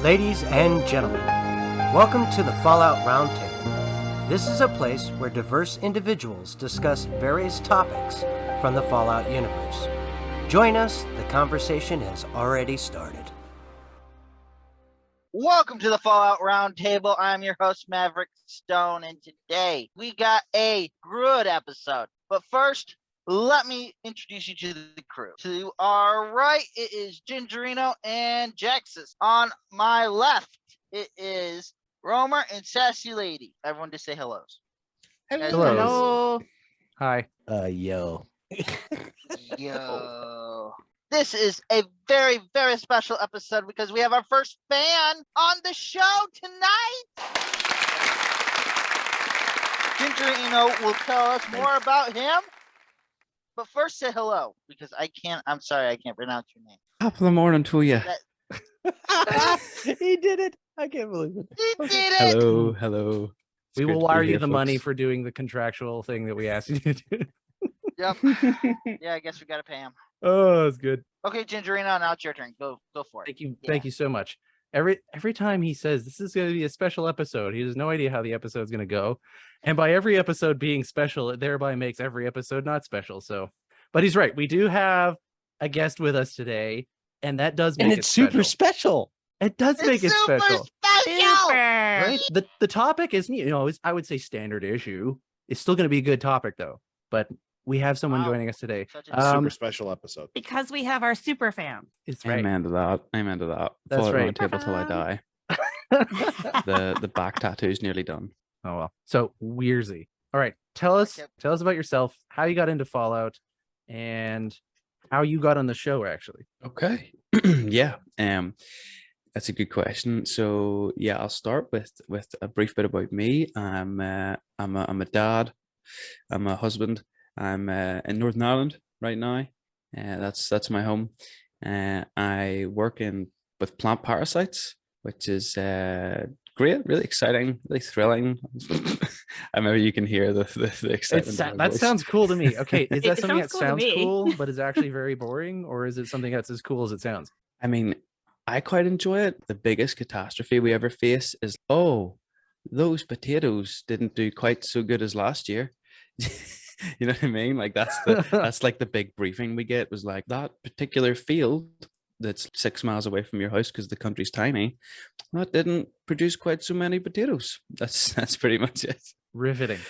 Ladies and gentlemen, welcome to the Fallout Roundtable. This is a place where diverse individuals discuss various topics from the Fallout universe. Join us, the conversation has already started. Welcome to the Fallout Roundtable. I'm your host, Maverick Stone, and today we got a good episode. But first, let me introduce you to the crew. To our right, it is Gingerino and Jaxus. On my left, it is Romer and Sassy Lady. Everyone just say hellos. Hello. Hi. Yo. Yo. This is a very, very special episode because we have our first fan on the show tonight. Gingerino will tell us more about him. But first say hello, because I'm sorry, I can't pronounce your name. Top of the morning to you. He did it. I can't believe it. He did it. Hello. We will wire you the money for doing the contractual thing that we asked you to do. Yep. Yeah, I guess we got to pay him. Oh, that's good. Okay, Gingerino, now it's your turn. Go for it. Thank you. Thank you so much. Every time he says this is going to be a special episode, he has no idea how the episode's going to go. And by every episode being special, it thereby makes every episode not special. So, but he's right. We do have a guest with us today, and that does make it super special. It does make it super special. special. Right? The topic is, I would say standard issue. It's still going to be a good topic though. But we have someone joining us today. Super special episode. Because we have our super fan. It's right. Amen to that. That's Follow it right. on the table till I die. The back tattoo's nearly done. Oh well. So Weirzy. All right. Tell us about yourself, how you got into Fallout, and how you got on the show actually. Okay. Yeah. That's a good question. So yeah, I'll start with a brief bit about me. I'm a dad. I'm a husband. I'm in Northern Ireland right now. That's my home. I work with plant parasites, which is great, really exciting, really thrilling. Maybe you can hear the excitement. That sounds cool to me. Okay, is that It something that sounds sounds cool cool, but is actually very boring, or is it something that's as cool as it sounds? I mean, I quite enjoy it. The biggest catastrophe we ever face is, those potatoes didn't do quite so good as last year. You know what I mean? Like that's like the big briefing we get was like that particular field that's 6 miles away from your house because the country's tiny, that didn't produce quite so many potatoes. That's pretty much it. Riveting.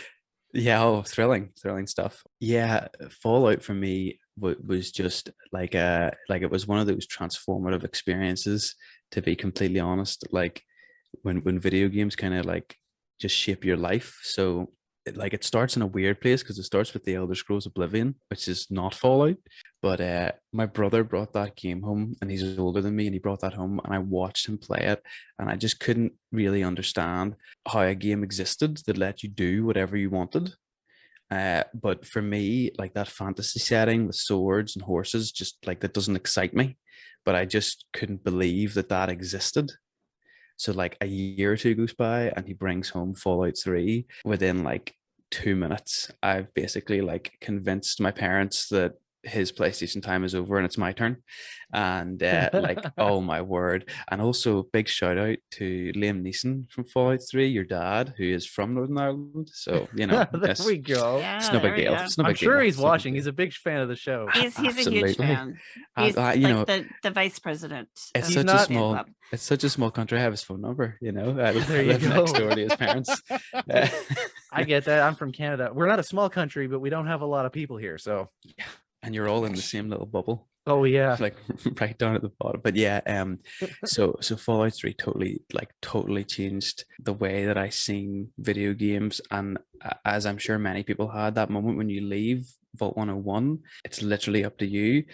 Yeah, thrilling stuff. Yeah, Fallout for me was just like it was one of those transformative experiences, to be completely honest. Like when video games kind of like just shape your life. So it starts in a weird place because it starts with the Elder Scrolls Oblivion, which is not Fallout. But my brother brought that game home, and he's older than me, and he brought that home, and I watched him play it, and I just couldn't really understand how a game existed that let you do whatever you wanted. But for me, like that fantasy setting with swords and horses, just like that doesn't excite me. But I just couldn't believe that existed. So like a year or two goes by and he brings home Fallout 3. Within like 2 minutes, I've basically like convinced my parents that his PlayStation time is over and it's my turn. And like, oh my word. And also big shout out to Liam Neeson from Fallout 3, your dad, who is from Northern Ireland. So, There we go. Yeah, it's no big deal. I'm sure he's watching. He's a big fan of the show. He's a huge fan. He's the vice president. It's such a small country. I have his phone number, I live next door to his parents. I get that. I'm from Canada. We're not a small country, but we don't have a lot of people here. So yeah. And you're all in the same little bubble. Oh yeah, like right down at the bottom. But yeah, so Fallout 3 totally changed the way that I seen video games. And as I'm sure many people had, that moment when you leave Vault 101, it's literally up to you.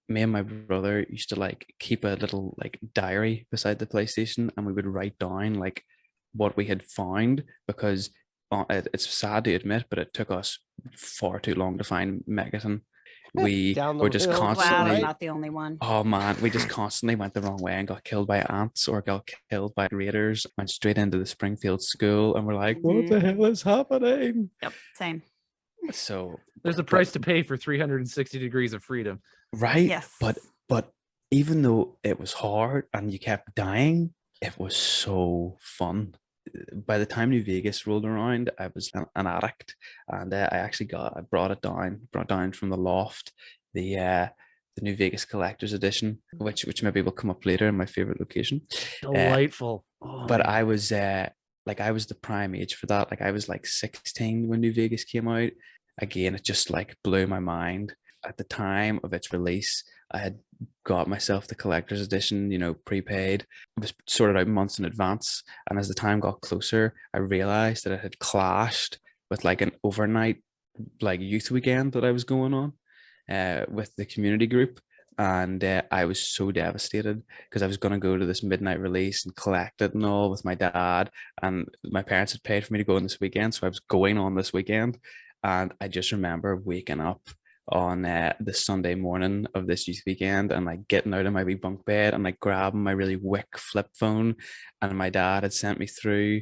Me and my brother used to like keep a little like diary beside the PlayStation, and we would write down like what we had found, because it's sad to admit, but it took us far too long to find Megaton. We were just constantly. Wow, not the only one. Oh man, we just constantly went the wrong way and got killed by ants or got killed by raiders. Went straight into the Springfield school, and we're like, "What the hell is happening?" Yep, same. So there's a price to pay for 360 degrees of freedom, right? Yes, but even though it was hard and you kept dying, it was so fun. By the time New Vegas rolled around, I was an addict, and I brought down from the loft, the New Vegas Collector's Edition, which maybe will come up later in my favorite location. Delightful. Oh, But man. I was I was the prime age for that. Like I was like 16 when New Vegas came out. Again, it just like blew my mind. At the time of its release, I had got myself the collector's edition, prepaid. It was sorted out months in advance. And as the time got closer, I realized that it had clashed with like an overnight like youth weekend that I was going on with the community group. And I was so devastated because I was going to go to this midnight release and collect it and all with my dad. And my parents had paid for me to go on this weekend. So I was going on this weekend. And I just remember waking up on the Sunday morning of this youth weekend and like getting out of my wee bunk bed and like grabbing my really wick flip phone. And my dad had sent me through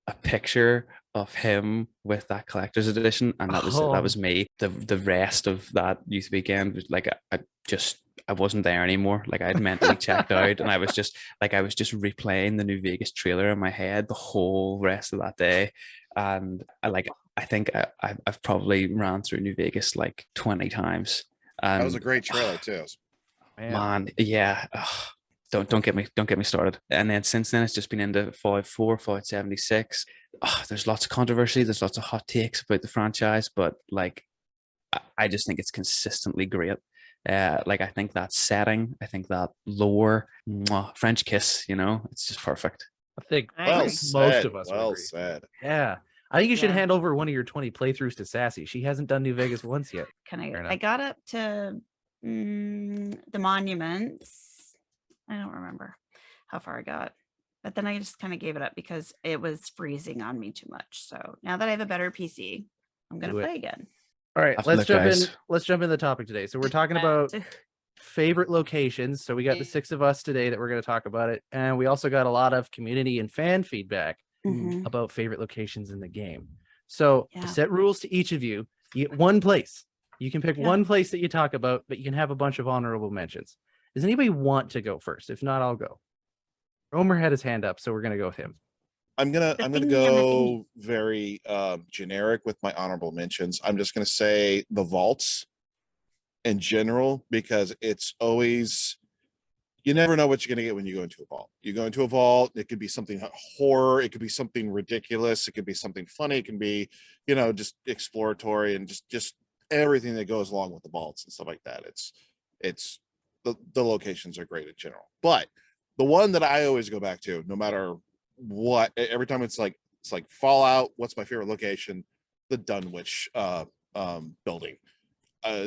a picture of him with that collector's edition, and that was me. The rest of that youth weekend was like I wasn't there anymore. Like I'd mentally checked out, and I was just replaying the New Vegas trailer in my head the whole rest of that day. And I think I've probably ran through New Vegas like 20 times. And That was a great trailer too. Man, yeah. Don't get me started. And then since then, it's just been into Fallout 4, Fallout 76. There's lots of controversy. There's lots of hot takes about the franchise, but like, I just think it's consistently great. Like I think that setting, I think that lore, French kiss, it's just perfect. I think Well most of us would Well agree. said. Yeah. I think you should Yeah. hand over one of your 20 playthroughs to Sassy. She hasn't done New Vegas once yet. Can Fair I enough. got up to the monuments. I don't remember how far I got, but then I just kind of gave it up because it was freezing on me too much. So now that I have a better PC, I'm gonna Do it. play again. All right, Have let's look, jump in. guys. Let's jump in the topic today. So we're talking about favorite locations. So we got the 6 of us today that we're going to talk about it, and we also got a lot of community and fan feedback Mhm. about favorite locations in the game. So Yeah. to set rules to each of you, you get one place. You can pick Yeah. one place that you talk about, but you can have a bunch of honorable mentions. Does anybody want to go first? If not, I'll go. Romer had his hand up, so we're going to go with him. I'm gonna thingy on the thingy. go very generic with my honorable mentions. I'm just gonna say the vaults in general, because it's always, you never know what you're gonna get when you go into a vault. You go into a vault, it could be something horror, it could be something ridiculous, it could be something funny, it can be, just exploratory, and just everything that goes along with the vaults and stuff like that. It's the locations are great in general. But the one that I always go back to, no matter what, every time it's like Fallout, what's my favorite location? The Dunwich building.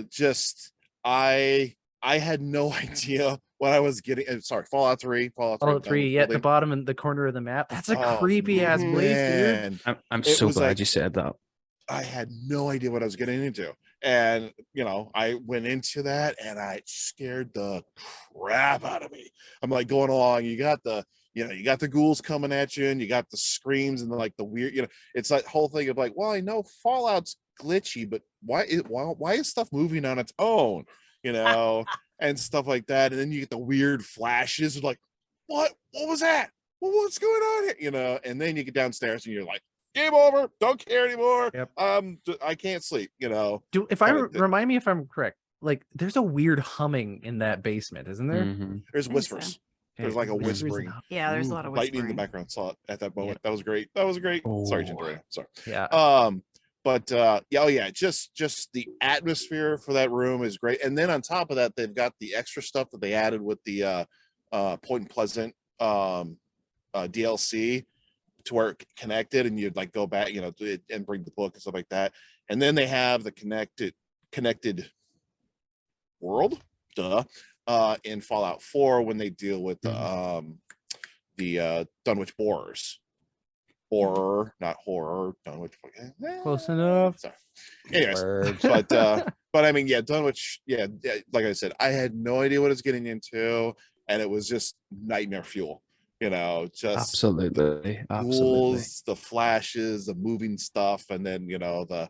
Just I had no idea what I was getting. Sorry, Fallout 3. Fallout 3, Dunwich yeah, at the building. bottom in the corner of the map. That's a Oh, creepy ass place, dude. man. I'm It so was glad like- you said that. I had no idea what I was getting into. And, I went into that and I scared the crap out of me. I'm like going along, you got the ghouls coming at you, and you got the screams and like the weird, it's that whole thing of like, well, I know Fallout's glitchy, but why is stuff moving on its own, and stuff like that. And then you get the weird flashes of like, what was that? Well, what's going on here? And then you get downstairs and you're like, game over, don't care anymore. Yep. I can't sleep, Remind me if I'm correct, like there's a weird humming in that basement, isn't there? Mhm. There's think so. whispers. There's Okay, like a whispers and whispering. hum- Yeah, there's a lot of Lightning in the whispering. background. Saw it at that moment. That was great. Sorry, Oh. Gintoria. Sorry. Yeah. But just the atmosphere for that room is great. And then on top of that, they've got the extra stuff that they added with the Point Pleasant DLC, to where it connected, and you'd like go back, and bring the book and stuff like that. And then they have the connected world, in Fallout 4 when they deal with the Dunwich Borers. Horror, not horror. Dunwich. Close enough. Sorry. Anyways, Words. but I mean, yeah, Dunwich. Yeah, like I said, I had no idea what I was getting into, and it was just nightmare fuel. Just Absolutely. ghouls, the flashes, the moving stuff, and then the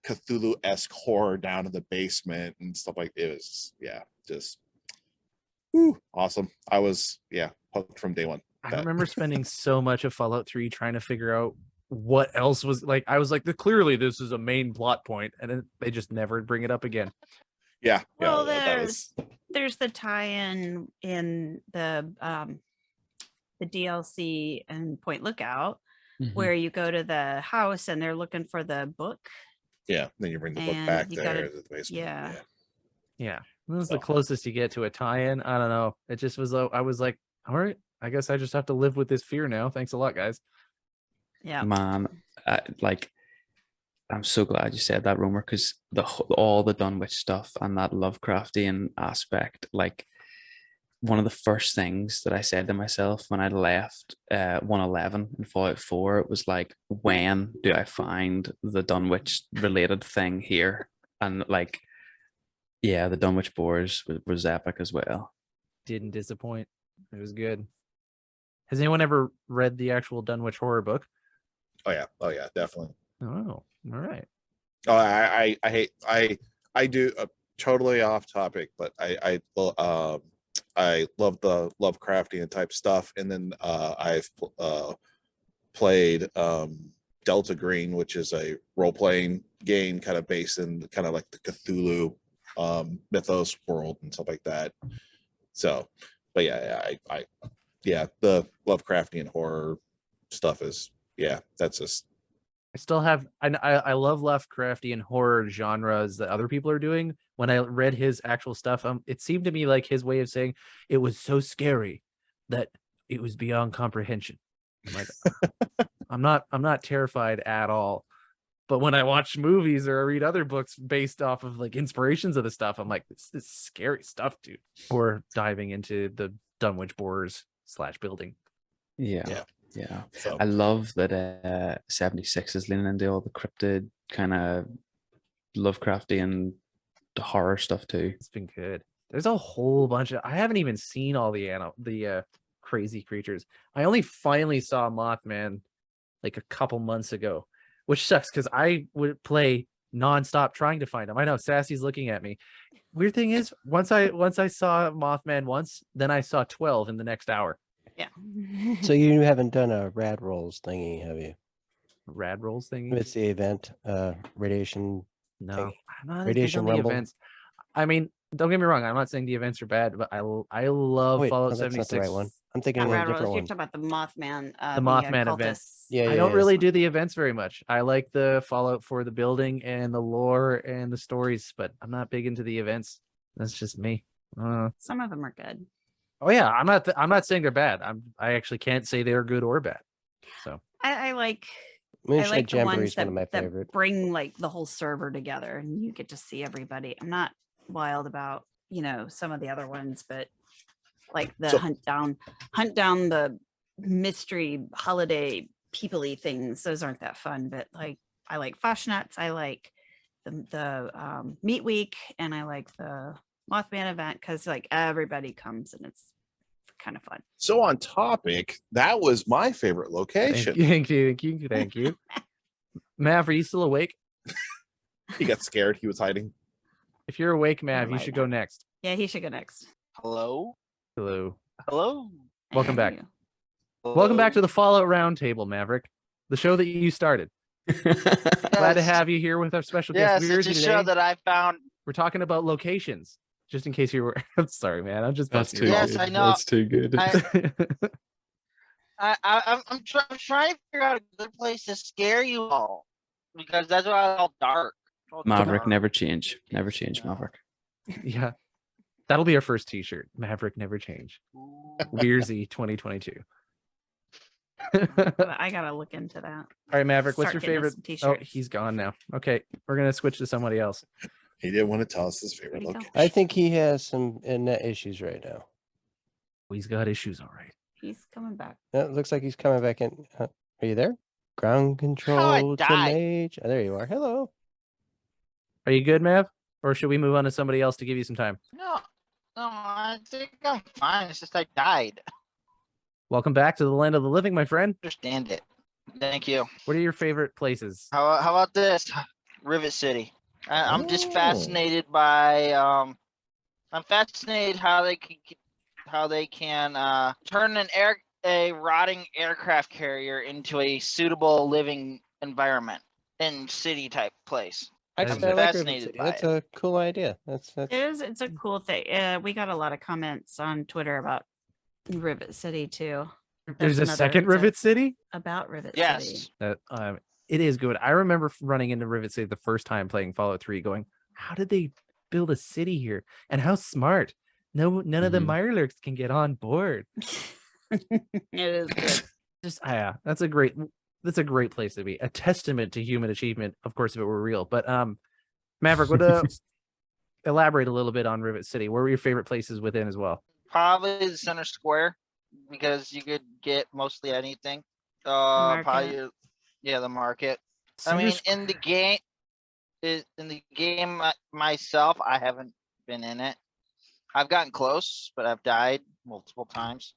Cthulhu-esque horror down in the basement and stuff like it was, just awesome. I was hooked from day one. I remember spending so much of Fallout 3 trying to figure out what else was like. I was like, clearly this is a main plot point, and then they just never bring it up again. Yeah. Well, that was there's the tie-in in the DLC and Point Lookout, Mhm. where you go to the house and they're looking for the book. yeah. Then you bring the book And back you there gotta- to the basement. yeah. Yeah, that was the So. closest you get to a tie-in. I don't know. It just was. I was like, all right, I guess I just have to live with this fear now. Thanks a lot, guys. Yeah. Man, I'm so glad you said that, Romer, because all the Dunwich stuff and that Lovecraftian aspect, like one of the first things that I said to myself when I left 111 and Fallout 4, it was like, when do I find the Dunwich related thing here? And like, yeah, the Dunwich Boars was epic as well. Didn't disappoint. It was good. Has anyone ever read the actual Dunwich horror book? Oh yeah, definitely. Oh, all right. Oh, I hate I do totally off topic, but I love the Lovecraftian type stuff, and then I've played Delta Green, which is a role playing game kind of based in kind of like the Cthulhu mythos world and stuff like that. So, but yeah, the Lovecraftian horror stuff is that's just. I still have. I love Lovecraftian horror genres that other people are doing. When I read his actual stuff, it seemed to me like his way of saying it was so scary that it was beyond comprehension. I'm like, I'm not terrified at all. But when I watch movies or I read other books based off of like inspirations of the stuff, I'm like, this is scary stuff, dude. Or diving into the Dunwich Boars / building. Yeah. So. I love that 76 is leaning into all the cryptid kind of Lovecraftian the horror stuff too. It's been good. There's a whole bunch of. I haven't even seen all the crazy creatures. I only finally saw Mothman like a couple months ago, which sucks because I would play nonstop trying to find him. I know Sassy's looking at me. Weird thing is, once I saw Mothman once, then I saw 12 in the next hour. Yeah. So you haven't done a rad rolls thingy, have you? Rad rolls thingy. It's the event, radiation. No, thing. I'm not Radiation on the Rumble. events. I mean, don't get me wrong. I'm not saying the events are bad, but I love Wait, Fallout no, that's 76. not the right one. I'm thinking Not of a Rad Rolls, different you're one. talking about the Mothman. The Mothman event. cultists. Yeah, I don't yeah. really do the events very much. I like the Fallout for the building and the lore and the stories, but I'm not big into the events. That's just me. Some of them are good. Oh yeah, I'm not saying they're bad. I actually can't say they're good or bad. So I like Moonshine the Jamboree ones is one of my that favorite. bring like the whole server together and you get to see everybody. I'm not wild about, some of the other ones, but like the So- hunt down the mystery holiday people-y things. Those aren't that fun, but like I like Fashnuts, I like the Meat Week, and I like the Mothman event because like everybody comes and it's kind of fun. So on topic, that was my favorite location. thank you. Mav, are you still awake? He got scared. He was hiding. If you're awake, Never Mav, you mind should that. go next. Yeah, he should go next. Hello? Hello. Hello? Welcome And back. you. Welcome back to the Fallout Roundtable, Maverick, the show that you started. Glad to have you here with our special guest Yes, it's Weirzy a show today. that I found. We're talking about locations, just in case you were. I'm sorry, man. I'm just. That's busting too your Yes, good. I know. That's too good. I'm trying to figure out a good place to scare you all because that's why it's all dark. It's all Maverick, dark. never change. Never change, No. Maverick. Yeah, that'll be our first T-shirt. Maverick never change. Ooh. Weirzy 2022. I gotta look into that. All right, Maverick, what's Start your getting us favorite? some Oh, t-shirts. he's gone now. Okay, we're gonna switch to somebody else. He didn't want to tell us his favorite Where'd he go? location. I think he has some net issues right now. He's got issues, all right. He's coming back. It looks like he's coming back in. Are you there? Ground control to died. Mage. Oh, there you are. Hello. Are you good, Mav? Or should we move on to somebody else to give you some time? No, I think I'm fine. It's just I died. Welcome back to the land of the living, my friend. Understand it. Thank you. What are your favorite places? How about this? Rivet City. I'm just Oh. fascinated by I'm fascinated how they could how they can turn a rotting aircraft carrier into a suitable living environment in city type place. Actually, I'm I like Rivet fascinated City. by That's it. a cool idea. That's It's a cool thing. We got a lot of comments on Twitter about Rivet City too. There's a second it's Rivet City. about Rivet City. Yes. That it is good. I remember running into Rivet City the first time playing Fallout 3, going, "How did they build a city here? And how smart! None of the Mhm. Mirelurks can get on board." It is good. Just yeah, that's a great place to be. A testament to human achievement, of course, if it were real. But Maverick, would elaborate a little bit on Rivet City. Where were your favorite places within as well? Probably the center square because you could get mostly anything. market. Probably the market. I Center mean, Squ- in the game myself, I haven't been in it. I've gotten close, but I've died multiple times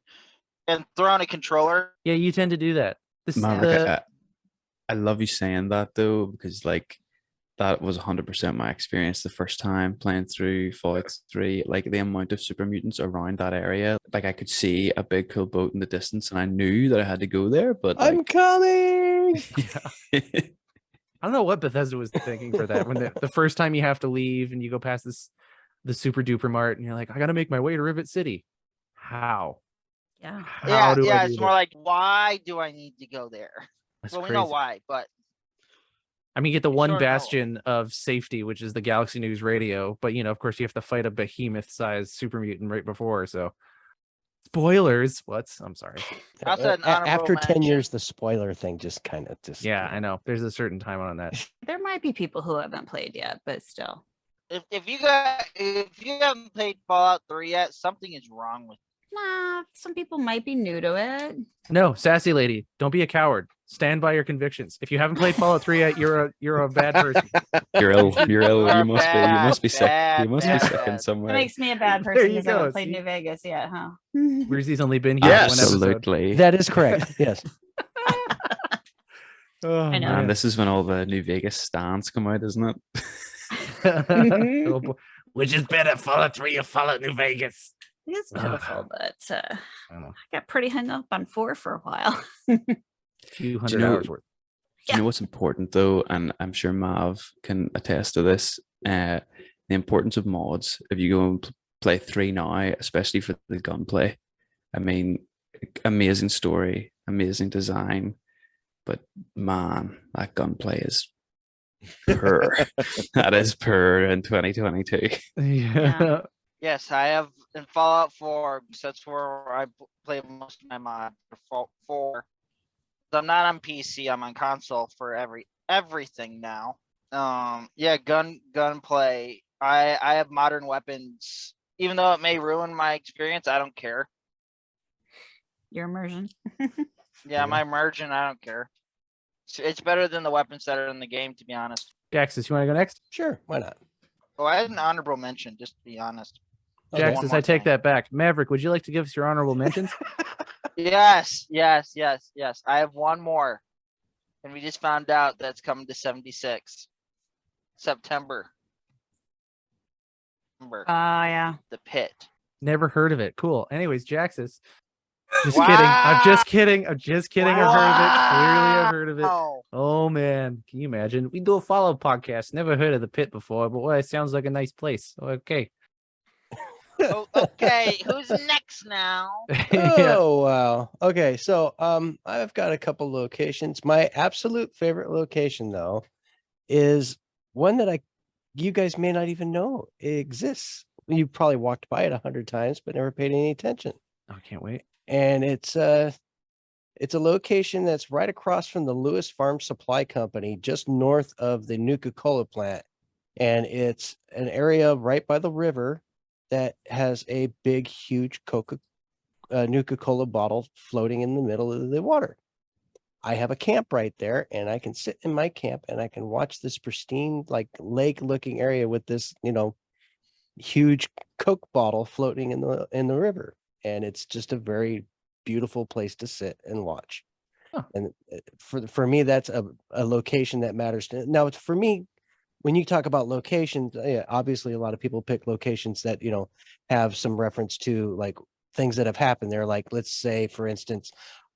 and thrown a controller. yeah, you tend to do that. Maverick, I love you saying that though, because like that was 100% my experience the first time playing through Fallout 3. Like the amount of super mutants around that area, like I could see a big cool boat in the distance, and I knew that I had to go there. But like, I'm coming. I don't know what Bethesda was thinking for that. When the first time you have to leave and you go past the super duper mart, and you're like, I got to make my way to Rivet City. How? Yeah. How do I do It's this? more like, why do I need to go there? That's Well, crazy. we know why, but I mean, you get the You one sort of know. bastion of safety, which is the Galaxy News radio, but of course, you have to fight a behemoth-sized super mutant right before. So, spoilers. What? I'm sorry. Also an honorable After 10 mention. years, the spoiler thing just kind of just. Yeah, I know. There's a certain time on that. There might be people who haven't played yet, but still. If you haven't played Fallout 3 yet, something is wrong with Nah, some people might be new to it. No, sassy lady, don't be a coward. Stand by your convictions. If you haven't played Fallout 3 yet, you're a bad person. you're ill. You're ill. You're You must be sick. bad, You must bad, be sick in bad. some That way. makes me a bad There person you because I go, haven't played see? New Vegas yet, huh? Weirzy only been here Yes. one episode. Absolutely. That is correct. Yes. Oh, I know. And man. this is when all the New Vegas stands come out, isn't it? Oh, boy. Which is better, Fallout 3 or Fallout New Vegas? It's Ugh. pitiful, but I don't know. I got pretty hung up on 4 for a while. Few Do hundred you know- hours worth. Do you know what's important though? And I'm sure Mav can attest to this. The importance of mods. If you go and play 3 now, especially for the gunplay, I mean, amazing story, amazing design, but man, that gunplay is purr. That is purr in 2022. Yeah. Yes, I have in Fallout 4, because that's where I play most of my mod for Fallout 4. I'm not on PC, I'm on console for everything now. Gunplay. I have modern weapons. Even though it may ruin my experience, I don't care. Your immersion. Yeah, my immersion, I don't care. It's better than the weapons that are in the game, to be honest. Jaxus, you want to go next? Sure. Why not? Oh, I had an honorable mention, just to be honest. Okay. One Jaxus, more I take thing. that back. Maverick, would you like to give us your honorable mentions? Yes. I have one more. And we just found out that's coming to 76. September. Yeah. The Pit. Never heard of it. Cool. Anyways, Jaxus. Just kidding. I'm just kidding. I've heard of it. Clearly, I've heard of it. Wow. Oh man, can you imagine? We do a follow podcast. Never heard of the Pit before, but boy, it sounds like a nice place. Okay. Oh, okay, who's next now? Yeah. Oh wow. Okay, so I've got a couple locations. My absolute favorite location though is one that you guys may not even know it exists. You probably walked by it 100 times but never paid any attention. I can't wait. And it's a location that's right across from the Lewis Farm Supply Company, just north of the Nuka-Cola plant. And it's an area right by the river that has a big, huge Nuka-Cola bottle floating in the middle of the water. I have a camp right there, and I can sit in my camp and I can watch this pristine, like lake-looking area with this, huge Coke bottle floating in the river. And it's just a very beautiful place to sit and watch. Huh. And for me, that's a location that matters. Now, it's for me, when you talk about locations, obviously a lot of people pick locations that, have some reference to like things that have happened there. Like, let's say, for instance,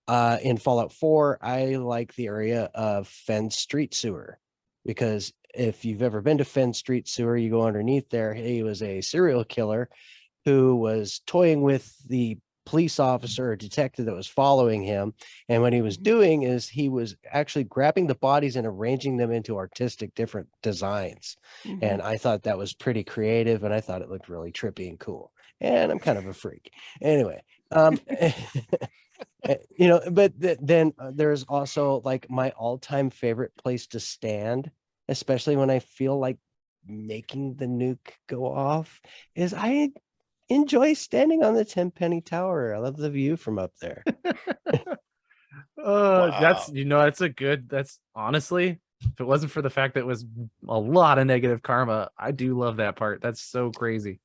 in Fallout 4, I like the area of Fenn Street Sewer, because if you've ever been to Fenn Street Sewer, you go underneath there. He was a serial killer who was toying with the police officer or detective that was following him. And what he was doing is he was actually grabbing the bodies and arranging them into artistic different designs. And I thought that was pretty creative, and I thought it looked really trippy and cool. And I'm kind of a freak. Anyway, but then there's also like my all-time favorite place to stand, especially when I feel like making the nuke go off, is I enjoy standing on the Tenpenny Tower. I love the view from up there. That's that's honestly, if it wasn't for the fact that it was a lot of negative karma, I do love that part. That's so crazy.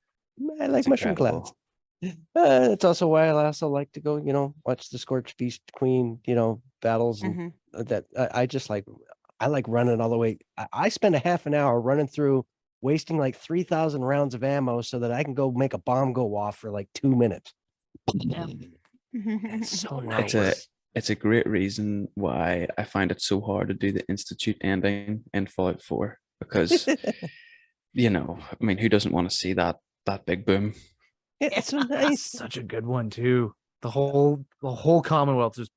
I like It's mushroom incredible. clouds. That's also why I also like to go, watch the Scorched Beast Queen, battles, and that I just I like running all the way. I spend a half an hour running through, wasting like 3,000 rounds of ammo so that I can go make a bomb go off for like 2 minutes. Yeah. It's so It's nice. a great reason why I find it so hard to do the Institute ending in Fallout 4, because I mean, who doesn't want to see that big boom? It's so That's nice. such a good one too. The whole Commonwealth just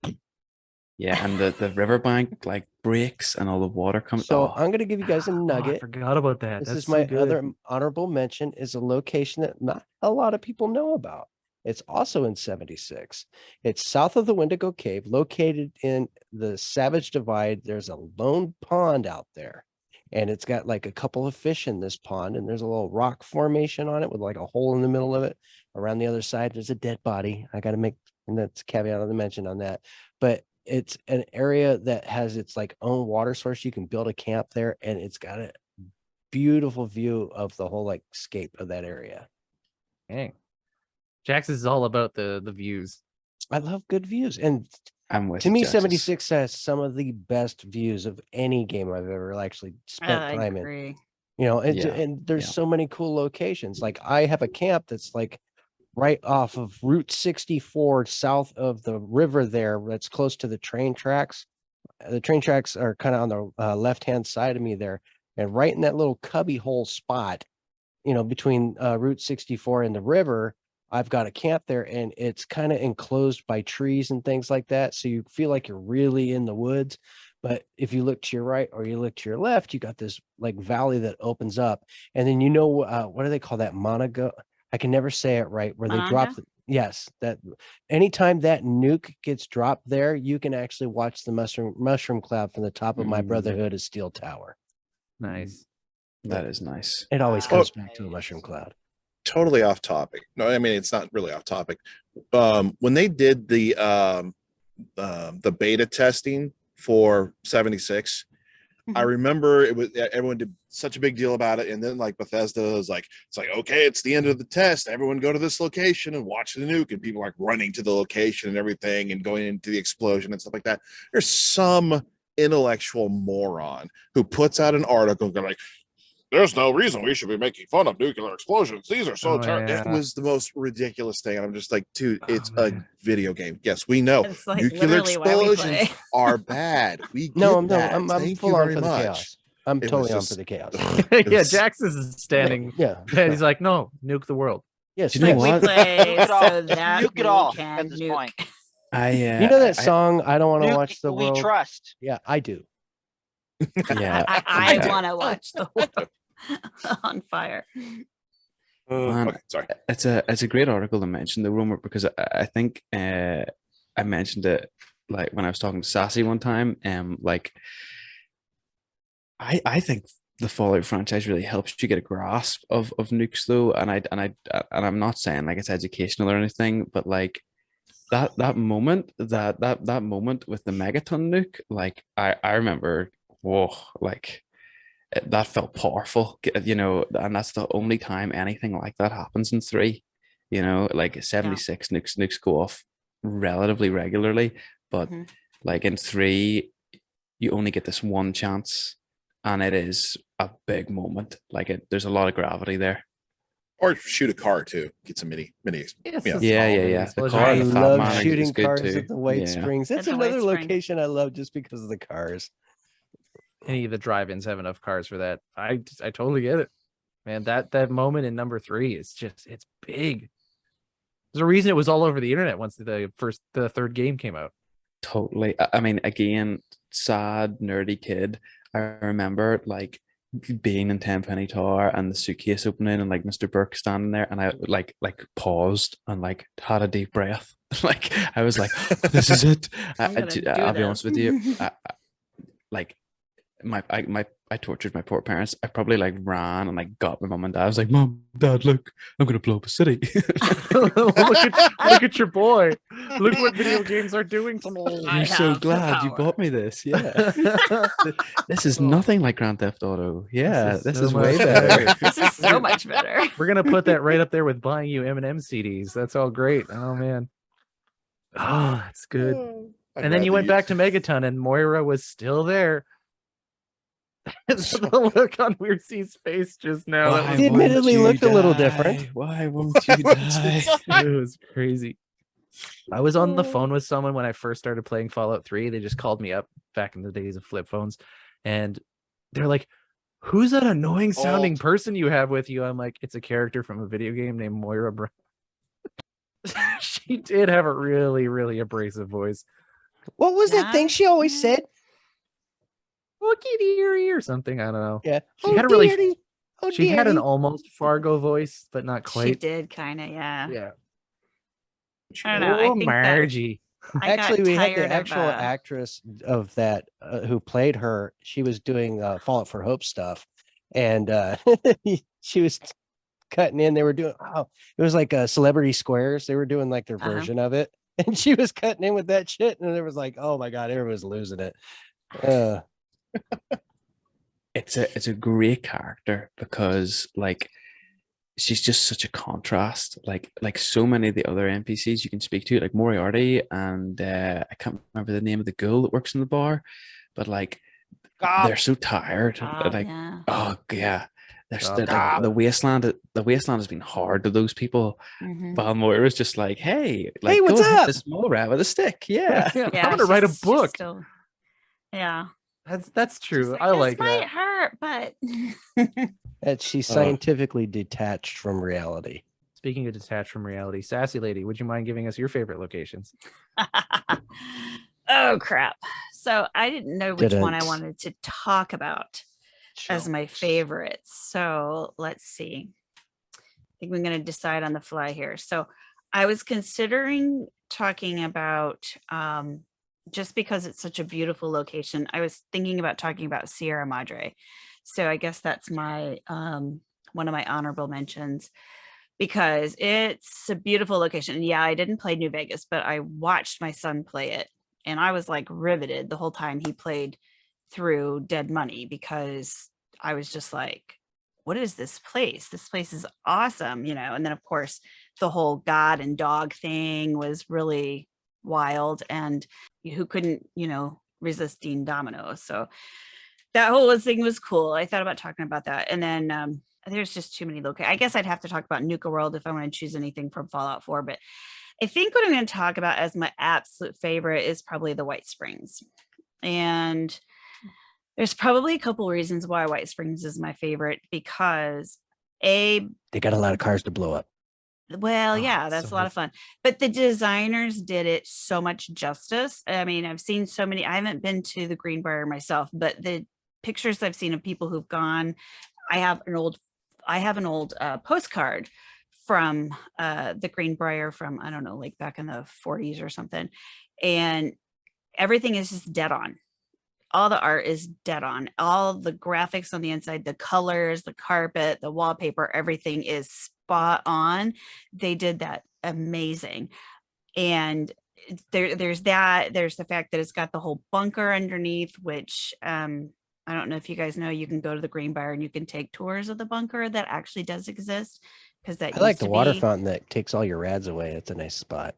Yeah, and the riverbank like breaks and all the water comes. So Oh, I'm going to give you guys a I nugget. forgot about that. This That's is so my good. other honorable mention, is a location that not a lot of people know about. It's also in 76. It's south of the Wendigo Cave, located in the Savage Divide. There's a lone pond out there, and it's got like a couple of fish in this pond, and there's a little rock formation on it with like a hole in the middle of it. Around the other side, there's a dead body. I got to make, and that's a caveat of the mention on that. But it's an area that has its like own water source. You can build a camp there, and it's got a beautiful view of the whole like scape of that area. Dang. Jax is all about the views. I love good views, and I'm with to you, me, Jaxus. 76 has some of the best views of any game I've ever actually spent I time in. agree. And there's so many cool locations. Like I have a camp that's like right off of Route 64, south of the river there, that's close to the train tracks. The train tracks are kind of on the left-hand side of me there, and right in that little cubby hole spot, between Route 64 and the river, I've got a camp there, and it's kind of enclosed by trees and things like that. So you feel like you're really in the woods. But if you look to your right or you look to your left, you got this like valley that opens up. And then what do they call that? Monago? I can never say it right, where they drop Monongah? yes, that anytime that nuke gets dropped there, you can actually watch the mushroom cloud from the top of my Brotherhood of Steel Tower. Nice. That is nice. It always comes back to a mushroom cloud. Totally off topic. No, I mean, it's not really off topic. When they did the beta testing for 76, I remember everyone did such a big deal about it, and then like Bethesda was like, it's like, okay, it's the end of the test, everyone go to this location and watch the nuke, and people like running to the location and everything and going into the explosion and stuff like that. There's some intellectual moron who puts out an article going like, there's no reason we should be making fun of nuclear explosions. These are so terrible. Yeah. It was the most ridiculous thing. And I'm just like, dude, it's a video game. Yes, we know It's like nuclear literally why we explosions play. are bad. We get No, that. I'm Thank full you on very for the much. chaos. I'm It totally was on for the chaos. It Yeah, was- Jax is standing. Yeah. And he's like, no, nuke the world. Yes. Do you know thanks. We what? play Nuke it all. so that Nuke it we all can at this nuke. point. You know that I song, I don't want to Nuke watch the we world. trust. Yeah, I do. yeah. I yeah. want to watch the world on fire. Man, okay, sorry. It's a great article to mention the rumor, because I think I mentioned it like when I was talking to Sassy one time. Like I think the Fallout franchise really helps you get a grasp of nukes though, and I'm not saying like it's educational or anything, but like that moment that moment with the megaton nuke, like I remember, whoa, like that felt powerful, and that's the only time anything like that happens in 3. Like 76 nukes go off relatively regularly, but like in 3 you only get this one chance, and it is a big moment. Like there's a lot of gravity there. Or shoot a car too. Get some mini. It's Yeah. a Yeah, small yeah, yeah. minis. The Those car are I and the nice. Fat love Man is shooting good cars too. at the White Yeah. Springs. That's At the White another Springs. location I love just because of the cars. Any of the drive-ins have enough cars for that. I totally get it, man. That moment in number 3 is just, it's big. There's a reason it was all over the internet once the third game came out. Totally. I mean, again, sad, nerdy kid. I remember like being in Tenpenny Tower and the suitcase opening and like Mr. Burke standing there, and I like paused and like had a deep breath. Like I was like, "This is it." I'm gonna do I'll be honest with you. this. Like I tortured my poor parents. I probably like ran and like got my mom and dad. I was like, "Mom, Dad, look, I'm gonna blow up a city." look at your boy. Look what video games are doing to me. I You're so have the glad you power. bought me this. Yeah. This is Oh. nothing like Grand Theft Auto. Yeah, this so is way much better. This is so much better. We're gonna put that right up there with buying you M&M CDs. That's all great. Oh man. Oh, that's good. I'd And then you rather went back to Megaton, and Moira was still there. The look on Weirzy's face just now. Why That He won't admittedly you looked a little die? different. Why won't you die? it was crazy. I was on the phone with someone when I first started playing Fallout 3. They just called me up back in the days of flip phones, and they're like, "Who's that annoying sounding Old. person you have with you?" I'm like, "It's a character from a video game named Moira Brown." She did have a really, really abrasive voice. What was that thing Yeah. she always said? Looky dearie or something. I don't know. Yeah. She had a really- dearie. Oh, She had an dearie. almost Fargo voice, but not She quite. did kind of, yeah. Yeah. I don't know. I Oh, think that Margie. I got Actually, we had the tired of, actual actress of that who played her. She was doing Fallout for Hope stuff, and she was cutting in. They were doing it was like Celebrity Squares. They were doing like their Uh-huh. version of it, and she was cutting in with that shit, and it was like, oh my god, everyone was losing it. It's a great character because like she's just such a contrast. Like so many of the other NPCs you can speak to, like Moriarty and I can't remember the name of the girl that works in the bar, but like they're so tired. Like yeah. oh yeah, there's Oh, the, God. like, the wasteland. The wasteland has been hard to those people. Mhm. While Moira's just like, hey, like Hey, what's go hit up? this mole rat with a stick. Yeah. Yeah, Yeah, I'm gonna write a she's book. still- yeah. That's She's true. like, I this like might that. hurt, but That she's scientifically detached from reality. Speaking of detached from reality, Sassy Lady, would you mind giving us your favorite locations? oh crap. So I didn't know which one I Didn't. wanted to talk about as my favorites. So let's see. I think we're going to decide on the fly here. So I was considering talking about just because it's such a beautiful location. I was thinking about talking about Sierra Madre. So I guess that's my one of my honorable mentions because it's a beautiful location. And yeah, I didn't play New Vegas, but I watched my son play it and I was like riveted the whole time he played through Dead Money because I was just like, what is this place? This place is awesome, you know. And then of course the whole God and dog thing was really wild, and who couldn't, you know, resist Dean Domino. So that whole thing was cool. I thought about talking about that. And then there's just too many locations. I guess I'd have to talk about Nuka World if I want to choose anything from Fallout 4, but I think what I'm going to talk about as my absolute favorite is probably the White Springs. And there's probably a couple reasons why White Springs is my favorite because They got a lot of cars to blow up. well, Oh, yeah, it's that's so a lot nice. of fun. But the designers did it so much justice. I mean, I've seen so many, I haven't been to the Greenbrier myself, but the pictures I've seen of people who've gone, I have an old postcard from the Greenbrier from, I don't know, like back in the 40s or something. And everything is just dead on. All the art is dead on. All the graphics on the inside, the colors, the carpet, the wallpaper, everything is spot on. They did that amazing. And there's that. There's the fact that it's got the whole bunker underneath, which I don't know if you guys know, you can go to the Greenbrier and you can take tours of the bunker that actually does exist. Because that I like used the to water be- fountain that takes all your rads away. It's a nice spot.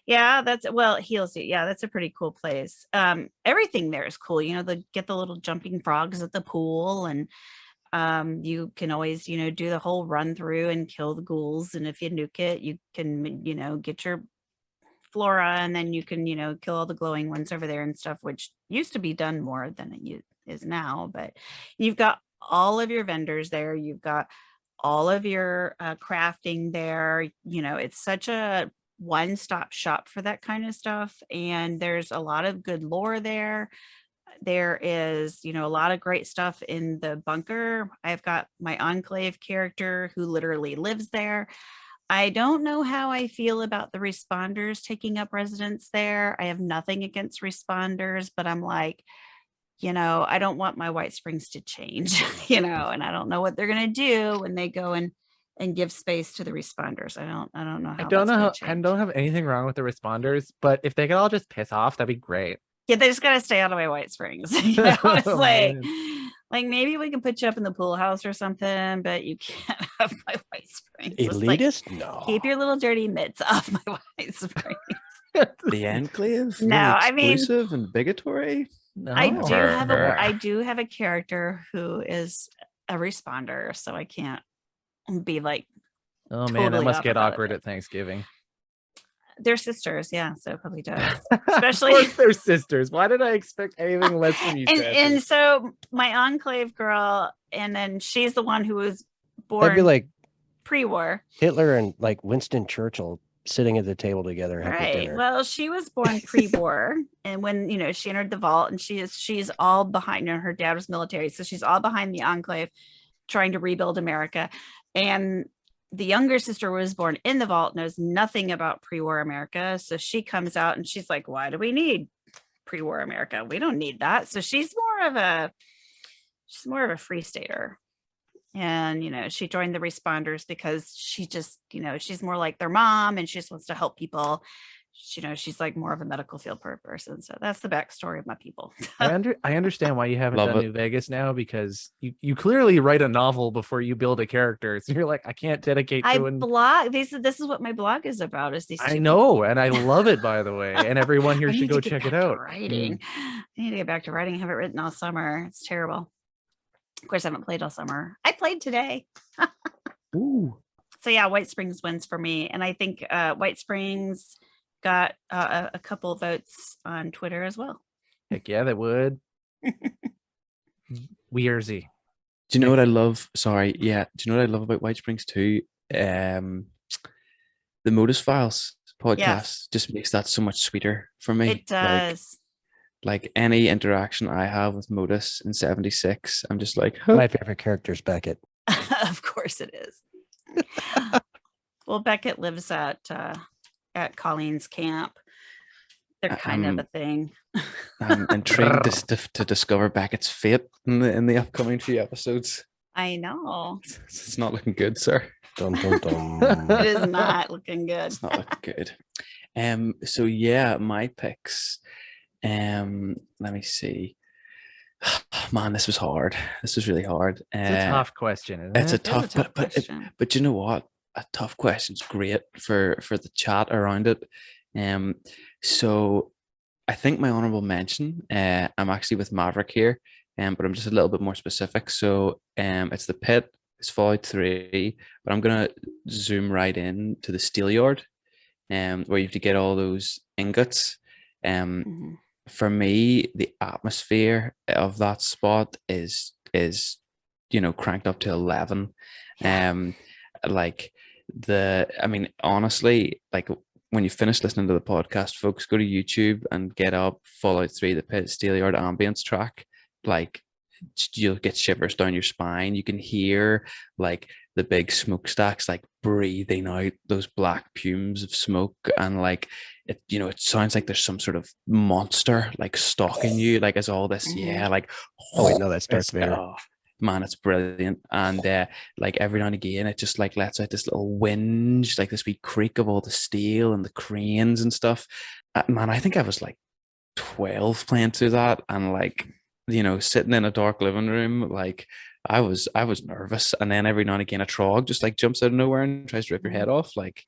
Yeah, that's well, it heals you. Yeah, that's a pretty cool place. Everything there is cool. You know, get the little jumping frogs at the pool, and You can always, do the whole run through and kill the ghouls. And if you nuke it, you can, get your flora, and then you can, kill all the glowing ones over there and stuff, which used to be done more than it is now. But you've got all of your vendors there. You've got all of your crafting there. It's such a one-stop shop for that kind of stuff. And there's a lot of good lore there. There is, a lot of great stuff in the bunker. I've got my Enclave character who literally lives there. I don't know how I feel about the responders taking up residence there. I have nothing against responders, but I'm like, I don't want my White Springs to change, and I don't know what they're going to do when they go and give space to the responders. I don't know how I don't that's know. gonna I change. don't have anything wrong with the responders, but if they could all just piss off, that'd be great. Yeah, they just got to stay out of my White Springs. Oh, Honestly, like maybe we can put you up in the pool house or something, but you can't have my White Springs. It's like, Elitist? No. keep your little dirty mitts off my White Springs. The Enclave? No, Really I mean- exclusive and bigotry? No. I do have a character who is a responder, so I can't be like, Oh man, that totally must off get about it. awkward at Thanksgiving. they're sisters. Yeah, so it probably does. Of Especially- course they're sisters. Why did I expect anything less from you? and so my Enclave girl, and then she's the one who was born That'd be like pre-war. Hitler and like Winston Churchill sitting at the table together having Right. dinner. Well, she was born pre-war, and when she entered the vault, and she's all behind. Her dad was military, so she's all behind the Enclave, trying to rebuild America. And the younger sister was born in the vault, knows nothing about pre-war America, so she comes out and she's like, "Why do we need pre-war America? We don't need that." So she's more of a free stater. And she joined the responders because she just she's more like their mom, and she just wants to help people. She's like more of a medical field person. So that's the backstory of my people. I understand why you haven't Love done it. New Vegas now, because you clearly write a novel before you build a character. So you're like, I can't dedicate I to an blog. This is what my blog is about. Is these? I two know, and I love it, by the way. And everyone here I should need go to get check it back to out. Writing. I need to get back to writing. I haven't written all summer. It's terrible. Of course, I haven't played all summer. I played today. Ooh. So yeah, White Springs wins for me, and I think White Springs got a couple votes on Twitter as well. Heck yeah, that would. Weirzy. Do you know what I love? Sorry, yeah. Do you know what I love about White Springs too? The Modus Files podcast just makes that so much sweeter for me. It does. Like any interaction I have with Modus in 76, I'm just like, My favorite character is Beckett. Of course it is. Well, Beckett lives at Colleen's camp. They're kind of a thing. I'm intrigued to discover Beckett's fate in the upcoming few episodes. I know. It's not looking good, sir. Dum, dum, dum. It is not looking good. It's not looking good. So yeah, my picks. Let me see. Man, this was hard. This was really hard. It's a tough question, isn't It's it? a tough, but question. but you know what? A tough question's great for the chat around it. So I think my honorable mention, I'm actually with Maverick here, but I'm just a little bit more specific. So it's the pit, it's Fallout 3, but I'm gonna zoom right in to the Steelyard, where you have to get all those ingots. Mhm. For me, the atmosphere of that spot is cranked up to 11. Honestly, like when you finish listening to the podcast, folks, go to YouTube and get up Fallout 3, the Pit Steelyard ambience track. Like you'll get shivers down your spine. You can hear like the big smokestacks like breathing out those black fumes of smoke, and like it sounds like there's some sort of monster like stalking you, like as all this like Oh wait, no, that's Darth it's- Vader. oh, man, it's brilliant. And like every now and again it just like lets out this little whinge, like this wee creak of all the steel and the cranes and stuff. Man, I think I was like 12 playing through that, and like sitting in a dark living room, like I was nervous. And then every now and again a trog just like jumps out of nowhere and tries to rip your head off. Like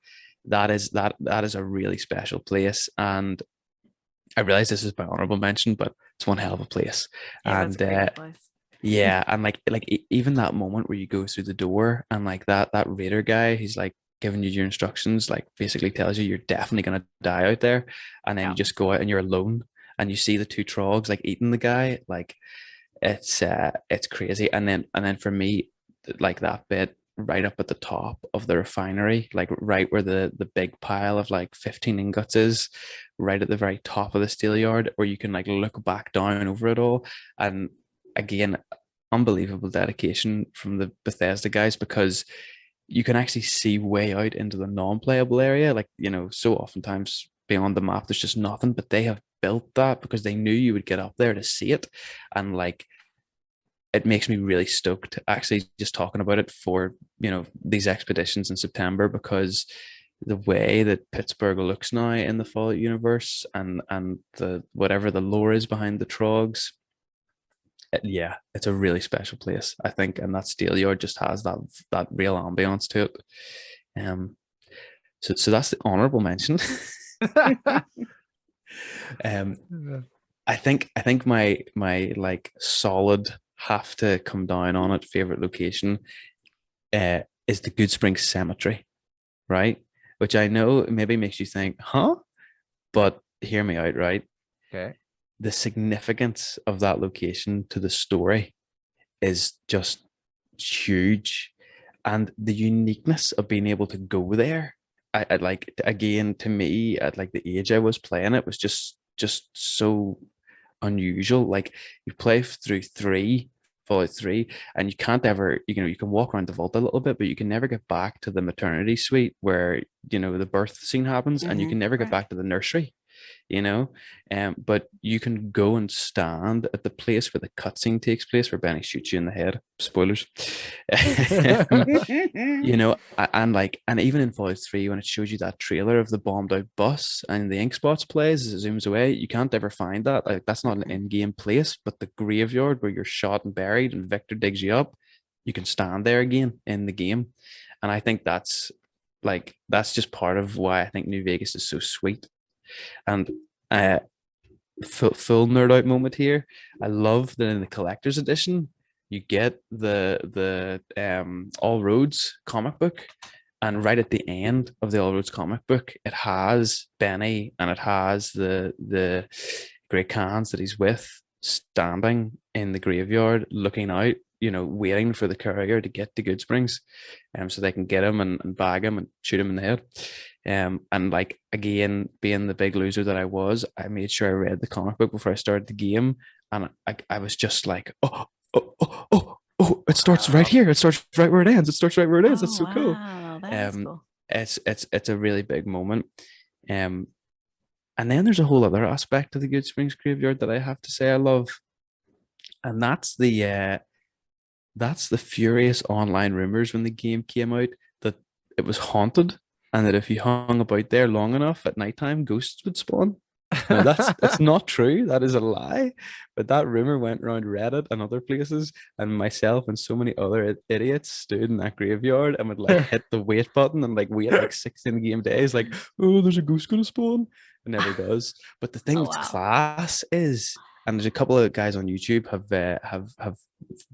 that is a really special place. And I realize this is my honorable mention, but it's one hell of a place. Yeah, And that's a great place. Yeah, and even that moment where you go through the door and like that raider guy, he's like giving you your instructions, like basically tells you you're definitely gonna die out there, and then Yeah. you just go out and you're alone, and you see the two trogs like eating the guy, like it's crazy. And then for me, like that bit right up at the top of the refinery, like right where the big pile of like 15 ingots is, right at the very top of the steel yard, where you can like look back down over it all. And again, unbelievable dedication from the Bethesda guys, because you can actually see way out into the non-playable area. Like, so oftentimes beyond the map, there's just nothing, but they have built that because they knew you would get up there to see it. And like, it makes me really stoked actually just talking about it for, these expeditions in September, because the way that Pittsburgh looks now in the Fallout universe, and the whatever the lore is behind the trogs, yeah, it's a really special place, I think, and that steel yard just has that real ambiance to it. So that's the honorable mention. um I think my like solid have to come down on it favorite location is the Good Springs Cemetery, right? Which I know maybe makes you think, huh? But hear me out, right? Okay. The significance of that location to the story is just huge, and the uniqueness of being able to go there. I like, again, to me, at like the age I was playing it, was just so unusual. Like, you play through Fallout 3, and you can't ever, you can walk around the vault a little bit, but you can never get back to the maternity suite where, the birth scene happens, and you can never get Right. back to the nursery, but you can go and stand at the place where the cutscene takes place, where Benny shoots you in the head. Spoilers. And even in Fallout 3, when it shows you that trailer of the bombed out bus and the ink spots plays as it zooms away, you can't ever find that. Like, that's not an in-game place, but the graveyard where you're shot and buried and Victor digs you up, you can stand there again in the game. And I think that's just part of why I think New Vegas is so sweet. And full nerd out moment here. I love that in the collector's edition, you get the All Roads comic book, and right at the end of the All Roads comic book, it has Benny, and it has the Great Khans that he's with standing in the graveyard looking out, waiting for the courier to get to Good Springs, so they can get him and bag him and shoot him in the head. And like, again, being the big loser that I was, I made sure I read the comic book before I started the game, and I was just like, oh, it starts right here. It starts right where it ends. It starts right where it ends. That's so cool. Wow, that is cool. It's a really big moment. And then there's a whole other aspect of the Good Springs graveyard that I have to say I love, and that's the furious online rumors when the game came out that it was haunted, and that if you hung about there long enough at nighttime, ghosts would spawn. No, that's not true. That is a lie. But that rumor went around Reddit and other places, and myself and so many other idiots stood in that graveyard and would like hit the wait button and like wait like 16 game days, like, oh, there's a ghost gonna spawn. It never does. But the thing Oh, that's wow. class is, and there's a couple of guys on YouTube have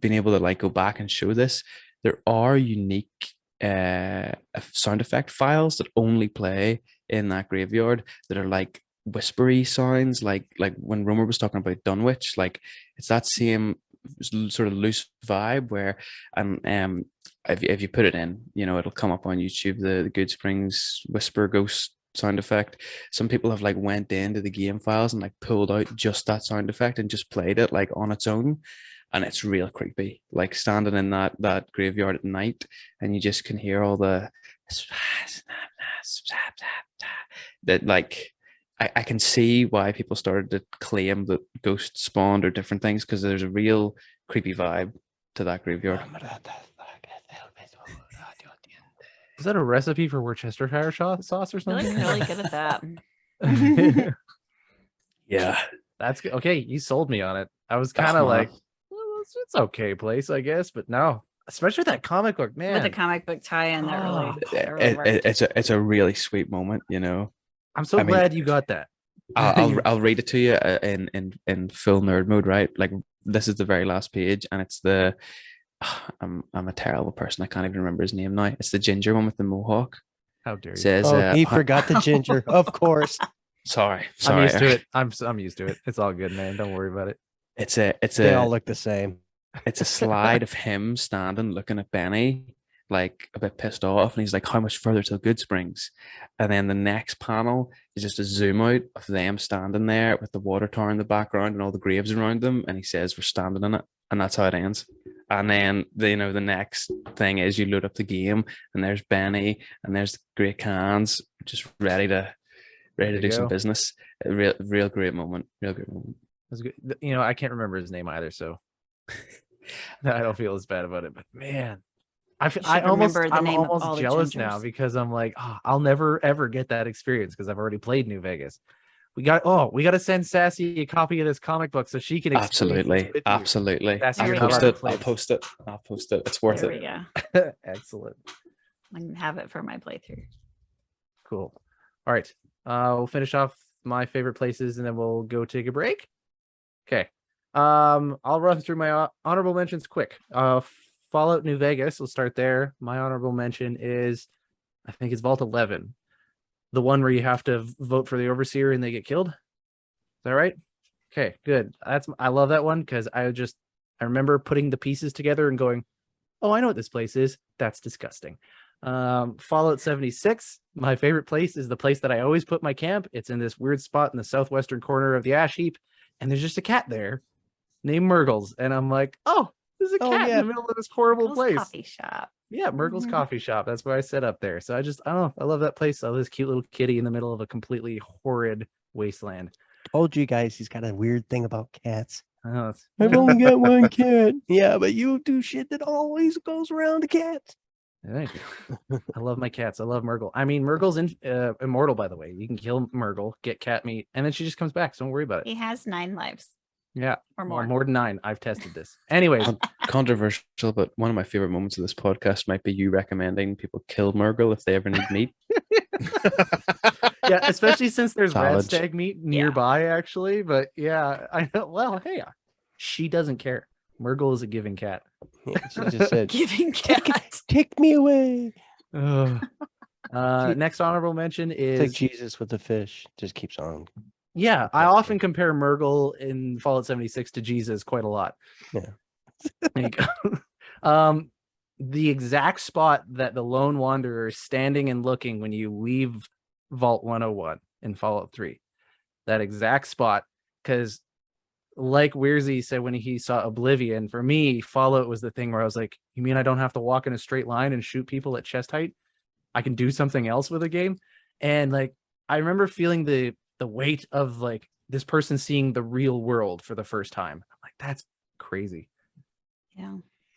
been able to like go back and show this. There are unique sound effect files that only play in that graveyard that are like whispery sounds, like when Romer was talking about Dunwich, like it's that same sort of loose vibe where, if you put it in, it'll come up on YouTube, the Good Springs whisper ghost sound effect. Some people have like went into the game files and like pulled out just that sound effect and just played it like on its own, and it's real creepy, like standing in that graveyard at night, and you just can hear all the that, like, I can see why people started to claim that ghosts spawned or different things, because there's a real creepy vibe to that graveyard. Is that a recipe for Worcestershire sauce or I feel like something? you're really good at that. Yeah. That's good. Okay, you sold me on it. I was kind of like, well, it's okay place, I guess, but no, especially that comic book, man. With the comic book tie-in, that Oh, really worked. It's a really sweet moment, I'm so glad you got that. I'll read it to you in full nerd mode, right? Like, this is the very last page, and it's the I'm a terrible person. I can't even remember his name now. It's the ginger one with the mohawk. How dare you? Says, Oh, he forgot the ginger. Of course. sorry. I'm used to it. I'm used to it. It's all good, man. Don't worry about it. They all look the same. It's a slide of him standing looking at Benny, like a bit pissed off, and he's like, how much further till Good Springs? And then the next panel is just a zoom out of them standing there with the water tower in the background and all the graves around them, and he says, we're standing in it, and that's how it ends. And then the next thing is you load up the game, and there's Benny and there's Great Cans just ready to do some business. A real great moment. Real great moment. It was good. I can't remember his name either, so I don't feel as bad about it. But man, I'm almost jealous now because I'm like, I'll never ever get that experience because I've already played New Vegas. We got to send Sassy a copy of this comic book so she can absolutely. I'll post it. It's worth it. Yeah. Excellent. I can have it for my playthrough. Cool. All right. We'll finish off my favorite places and then we'll go take a break. Okay. I'll run through my honorable mentions quick. Fallout New Vegas. We'll start there. My honorable mention is, I think it's Vault 11. The one where you have to vote for the overseer and they get killed. Is that right? Okay, good. I love that one because I remember putting the pieces together and going, oh, I know what this place is. That's disgusting. Fallout 76. My favorite place is the place that I always put my camp. It's in this weird spot in the southwestern corner of the ash heap, and there's just a cat there named Murgles, and I'm like, oh, there's a cat in the middle of this horrible place. Coffee shop. Yeah, Murgle's Coffee Shop. That's where I set up there. So I love that place. I love this cute little kitty in the middle of a completely horrid wasteland. Told you guys he's got a weird thing about cats. Oh, I've only got one cat. Yeah, but you do shit that always goes around the cats. Thank you. I love my cats. I love Murgle. I mean, Murgle's immortal, by the way. You can kill Murgle, get cat meat, and then she just comes back. So don't worry about it. He has 9 lives. Yeah, or more. More than 9. I've tested this. Anyways, controversial, but one of my favorite moments of this podcast might be you recommending people kill Murgle if they ever need meat. Yeah, especially since there's red stag meat nearby, actually. But yeah, I know. Well, hey, she doesn't care. Murgle is a giving cat. Yeah, she just said, giving cat. Take me away. Next honorable mention is it's like Jesus with the fish. Just keeps on. Yeah, I often compare Murgle in Fallout 76 to Jesus quite a lot. Yeah. There you go. The exact spot that the Lone Wanderer is standing and looking when you leave Vault 101 in Fallout 3. That exact spot, because like Weirzy said when he saw Oblivion, for me, Fallout was the thing where I was like, you mean I don't have to walk in a straight line and shoot people at chest height? I can do something else with a game? And like, I remember feeling the weight of like this person seeing the real world for the first time. I'm like, that's crazy. Yeah.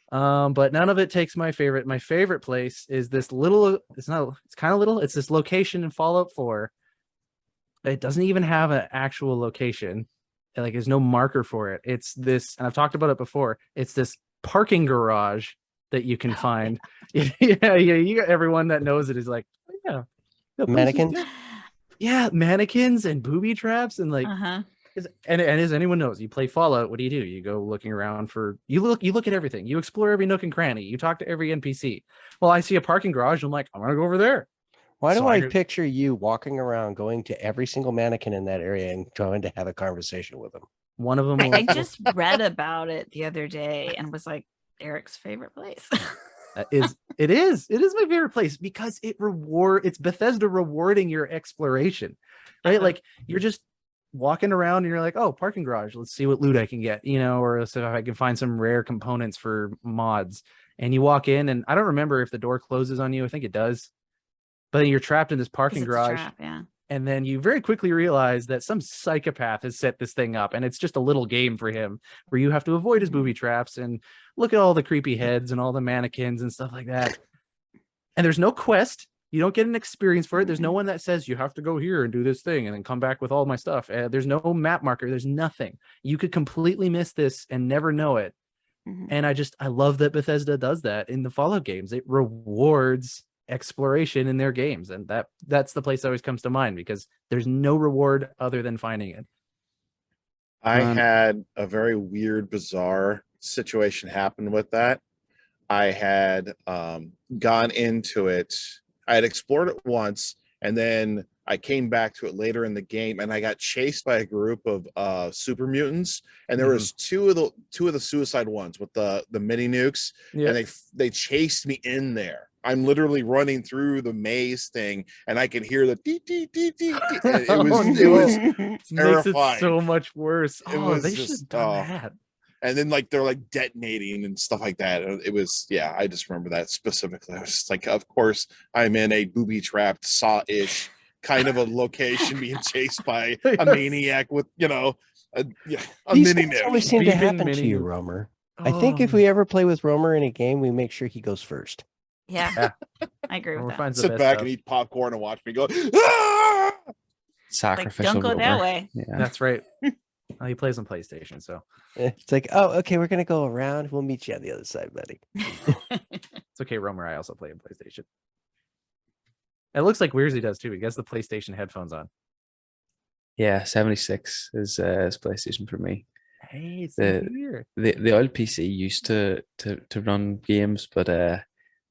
But none of it takes my favorite. My favorite place is this little, it's kind of little. It's this location in Fallout 4. It doesn't even have an actual location. Like there's no marker for it. It's this, and I've talked about it before. It's this parking garage that you can find. Yeah. You got everyone that knows it is like, oh, yeah. Mannequins. Yeah, mannequins and booby traps and like, and as anyone knows, you play Fallout. What do? You go looking around for you look at everything. You explore every nook and cranny. You talk to every NPC. Well, I see a parking garage. I'm like, I'm gonna go over there. Why do I picture you walking around, going to every single mannequin in that area and trying to have a conversation with them? One of them. I just read about it the other day and was like, Eric's favorite place. It is my favorite place because it's Bethesda rewarding your exploration, right? Like you're just walking around and you're like, oh, parking garage, let's see what loot I can get, or so if I can find some rare components for mods. And you walk in, and I don't remember if the door closes on you. I think it does, but then you're trapped in this parking garage. Yeah. And then you very quickly realize that some psychopath has set this thing up, and it's just a little game for him where you have to avoid his booby traps and look at all the creepy heads and all the mannequins and stuff like that. And there's no quest. You don't get an experience for it. There's no one that says you have to go here and do this thing and then come back with all my stuff. There's no map marker. There's nothing. You could completely miss this and never know it. And I love that Bethesda does that in the Fallout games. It rewards exploration in their games, and that's the place that always comes to mind because there's no reward other than finding it. I Man. had a very weird, bizarre situation happen with that. I had gone into it. I had explored it once, and then I came back to it later in the game, and I got chased by a group of super mutants, and there was two of the suicide ones with the mini nukes, Yeah. and they chased me in there. I'm literally running through the maze thing, and I could hear the dee dee dee dee dee. And it was Oh, it no. was Makes it terrifying. so much worse. It Oh, they was should have just done that. and then like they're like detonating and stuff like that. It was, yeah, I just remember that specifically. I was just like, of course I'm in a booby trapped saw-ish kind of a location being chased by a Yes. maniac with a These mini things nuke. always seem to Beeping happen mini to you, nuke. Romer. I think if Oh. we ever play with Romer in a game, we make sure he goes first. Yeah, I agree with Romer that. finds the Sit best back stuff. and eat popcorn and watch me go, ah! Like, Sacrificial. don't go that Rover. way. Yeah. That's right. Oh, he plays on PlayStation, so It's like, oh, okay, we're gonna go around. We'll meet you on the other side, buddy. it's okay, Romer. I also play on PlayStation. It looks like Weirzy does too. He has the PlayStation headphones on. Yeah, 76 is PlayStation for me. Hey, it's The- here. The old PC used to run games, but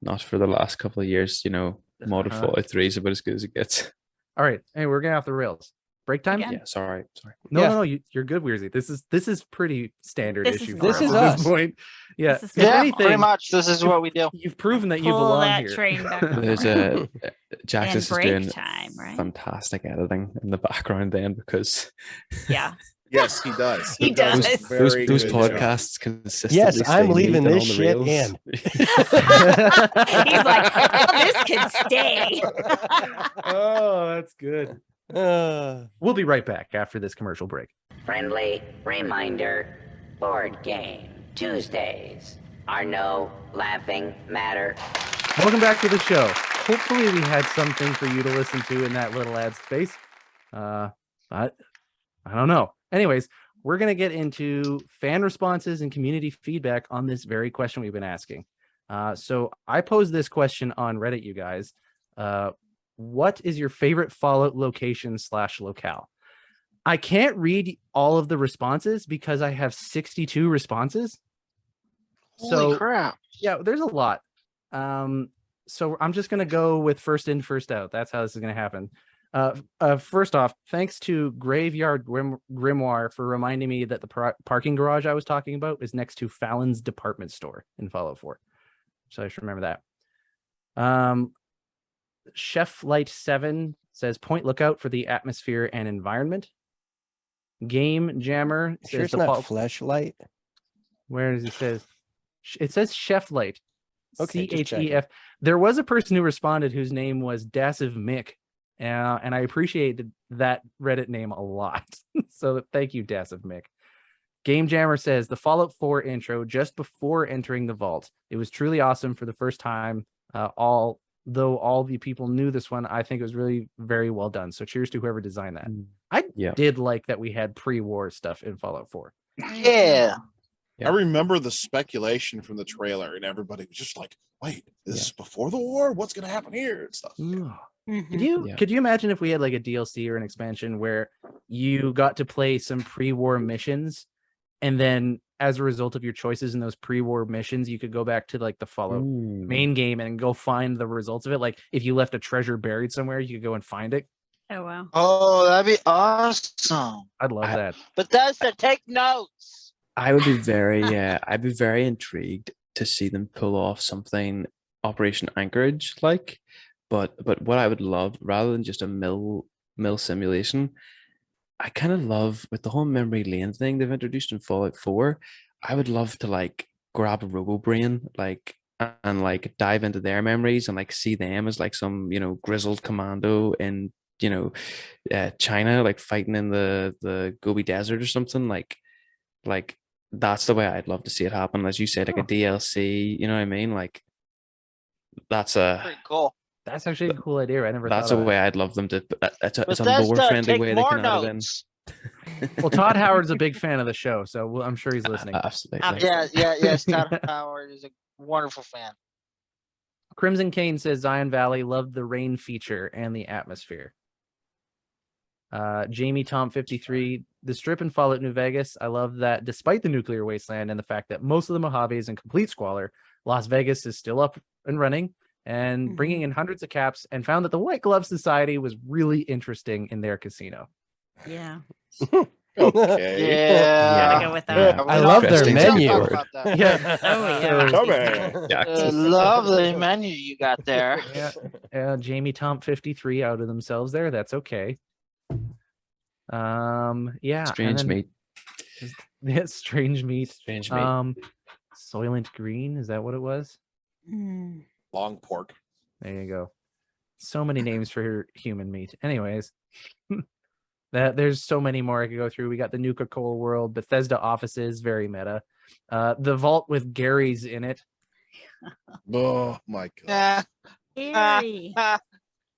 not for the last couple of years. Modded Uh-huh. Fallout 3 is about as good as it gets. All right. Hey, we're getting off the rails. Break time? Again? Yeah, sorry. No, Yeah. no, you're good, Weirzy. This is pretty standard This is issue. normal. for us This is at us. this point. Yeah. This is If Yeah, normal. pretty anything, much. This is what we do. you've proven that you Pull belong that here. train back on. There's Jaxus is break doing time, right? fantastic editing in the background then, because Yeah. Yes, he does. He does. a those very those good job. podcasts consistently. Yes, I'm stay neat leaving and this on the shit rails. in. He's like, oh, this could stay. Oh, that's good. We'll be right back after this commercial break. Friendly reminder, board game Tuesdays are no laughing matter. Welcome back to the show. Hopefully we had something for you to listen to in that little ad space. But I don't know. Anyways, we're going to get into fan responses and community feedback on this very question we've been asking. So I posed this question on Reddit, you guys. What is your favorite Fallout location / locale? I can't read all of the responses because I have 62 responses. Holy crap. Yeah, there's a lot. So I'm just going to go with first in, first out. That's how this is going to happen. First off, thanks to Graveyard Grimoire for reminding me that the parking garage I was talking about is next to Fallon's department store in Fallout 4. So I should remember that. Chef Light 7 says point lookout for the atmosphere and environment. Game Jammer says Sure, it's the not Fall- fleshlight. Where does it says? It says Chef Light. Okay, just checking. CHEF. There was a person who responded whose name was Dassive Mick, and I appreciated that Reddit name a lot. So thank you, Dassive Mick. Game Jammer says the Fallout 4 intro just before entering the vault. It was truly awesome for the first time. Though all the people knew this one, I think it was really very well done. So cheers to whoever designed that. I Yeah. did like that we had pre-war stuff in Fallout 4. Yeah. Yeah. I remember the speculation from the trailer, and everybody was just like, "Wait, is this before the war? What's going to happen here?" and stuff. Mhm. Could you imagine if we had like a DLC or an expansion where you got to play some pre-war missions, and then as a result of your choices in those pre-war missions, you could go back to like the Fallout main game and go find the results of it? Like if you left a treasure buried somewhere, you could go and find it. Oh, wow. Oh, that'd be awesome. I'd love that. But that's to take notes. I would be I'd be very intrigued to see them pull off something Operation Anchorage like, but what I would love, rather than just a mill simulation, I kind of love with the whole memory lane thing they've introduced in Fallout 4. I would love to like grab a RoboBrain and like dive into their memories and like see them as like some grizzled commando in China, like fighting in the Gobi Desert or something. Like that's the way I'd love to see it happen. As you said, like a DLC. You know what I mean? Like that's Pretty cool. That's actually a cool idea. I never that's thought a of way I'd love them to. It's But a that's more to friendly take way they more can add it in. notes. that. Well, Todd Howard's a big fan of the show, so I'm sure he's listening. Absolutely. Yes. Todd Howard is a wonderful fan. Crimson Kane says Zion Valley loved the rain feature and the atmosphere. Jamie Tom 53, the strip in Fallout New Vegas. I love that despite the nuclear wasteland and the fact that most of the Mojave is in complete squalor, Las Vegas is still up and running and bringing in hundreds of caps, and found that the White Glove Society was really interesting in their casino. Yeah. Okay. Yeah. Gotta go with Yeah. that. I love their Interesting Don't menu. talk word. about that. Yeah. Oh yeah. So- Come Yeah. Lovely menu you got there. Yeah. Jamie Tom 53 out of themselves there. That's okay. Yeah. Strange and then, meat. Yeah, strange meat. Strange meat. Soylent Green, is that what it was? Mm. Long pork. There you go. So many names for human meat. Anyways, there's so many more I could go through. We got the Nuka Cola World, Bethesda offices, very meta. The vault with Gary's in it. Oh my god. Gary.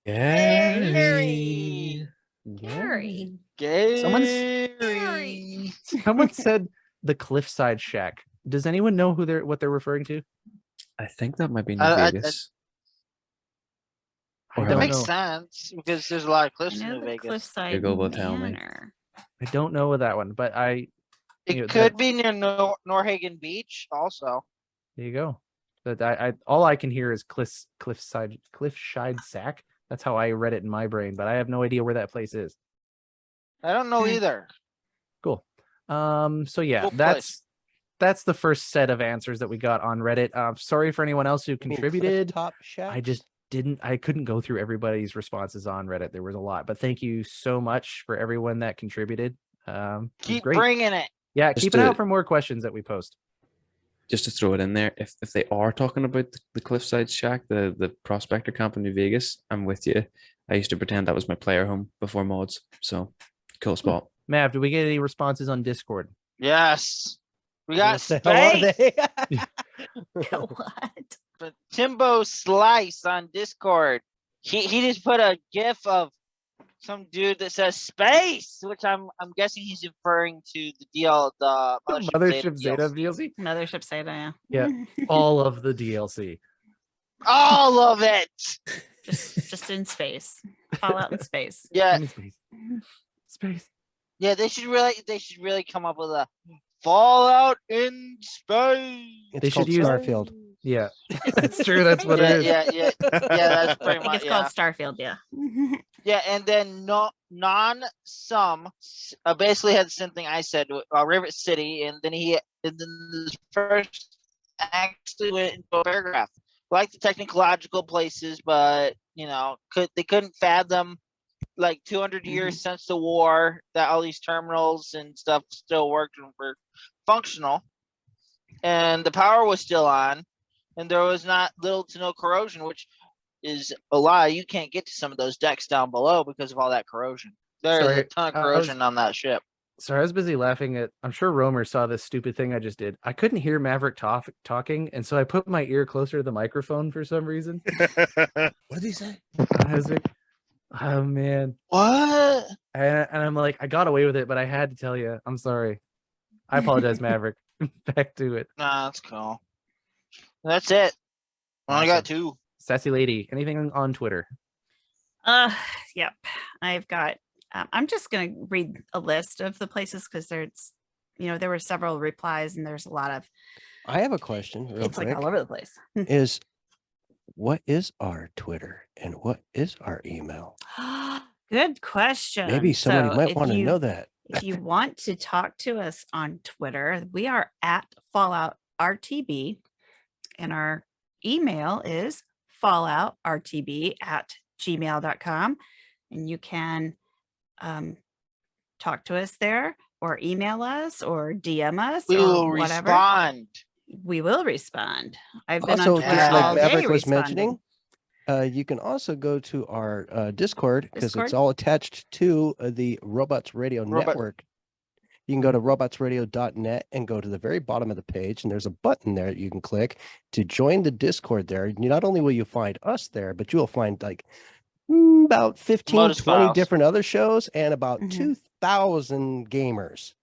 Gary. Gary. Gary. Someone said the Cliffside Shack. Does anyone know what they're referring to? I think that might be New I- Vegas. I Or That don't have makes know. sense because there's a lot of I cliffs in know New the Vegas. Cliffside Google will tell me. Manor. I don't know that one, but It you know, could be near Norhagen Beach also. there you go. But I all I can hear is Cliffside Sack. That's how I read it in my brain, but I have no idea where that place is. I don't know Hmm. either. Cool. So yeah, Cool that's the first set of answers that we got on Reddit. Sorry for anyone else who You mean contributed. Clifftop Shack? I couldn't go through everybody's responses on Reddit. There was a lot, but thank you so much for everyone that contributed. It was Keep great. bringing it. Yeah, Just keep an eye to- out for more questions that we post. Just to throw it in there, if they are talking about the Cliffside Shack, the Prospector Camp in New Vegas, I'm with you. I used to pretend that was my player home before mods. So cool spot. Mav, did we get any responses on Discord? Yes. We got What the hell are space. they? What? But Timbo Slice on Discord. He just put a gif of some dude that says space, which I'm guessing he's referring to the Mothership Zeta DLC. DLC? Mothership Zeta. Yeah. All of the DLC. All of it. just in space. Fallout in space. Yeah, In space. Space. yeah. They should really come up with a Fallout in space. It's They called should use- Starfield. Yeah. That's true. That's what Yeah, it is. yeah. That's I pretty think much it's called Starfield, yeah. Yeah, and then basically had the same thing I said. Rivet City, and then the first actually went into a paragraph. Like the technological places, but they couldn't fathom like 200 years since the war that all these terminals and stuff still worked and were functional, and the power was still on, and there was not little to no corrosion, which is a lie. You can't get to some of those decks down below because of all that corrosion. There's Sorry, a ton of I was- corrosion on that ship. Sorry, I was busy laughing at. I'm sure Romer saw this stupid thing I just did. I couldn't hear Maverick talking, and so I put my ear closer to the microphone for some reason. What did he say? I was like, oh man. What? And I'm like, I got away with it, but I had to tell you. I'm sorry. I apologize, Maverick. Back to it. Nah, that's cool. That's it. I only got two. Sassy lady, anything on Twitter? Yep. I've got I'm just gonna read a list of the places because there's there were several replies and there's a lot of I have a question real it's quick. like all over the place. Is what is our Twitter and what is our email? Good question. Maybe somebody So might if want to you- know that. If you want to talk to us on Twitter, we are at Fallout RTB, and our email is falloutrtb@gmail.com, and you can talk to us there or email us or DM us We or will whatever. respond. We will respond. I've been Also, on Twitter just all like day Maverick was responding. mentioning, you can also go to our Discord because Discord? it's all attached to the Robots Radio Network. You can go to robotsradio.net and go to the very bottom of the page, and there's a button there that you can click to join the Discord there. Not only will you find us there, but you will find like about 15, Lotus 20 files. different other shows and about Mhm. 2,000 gamers.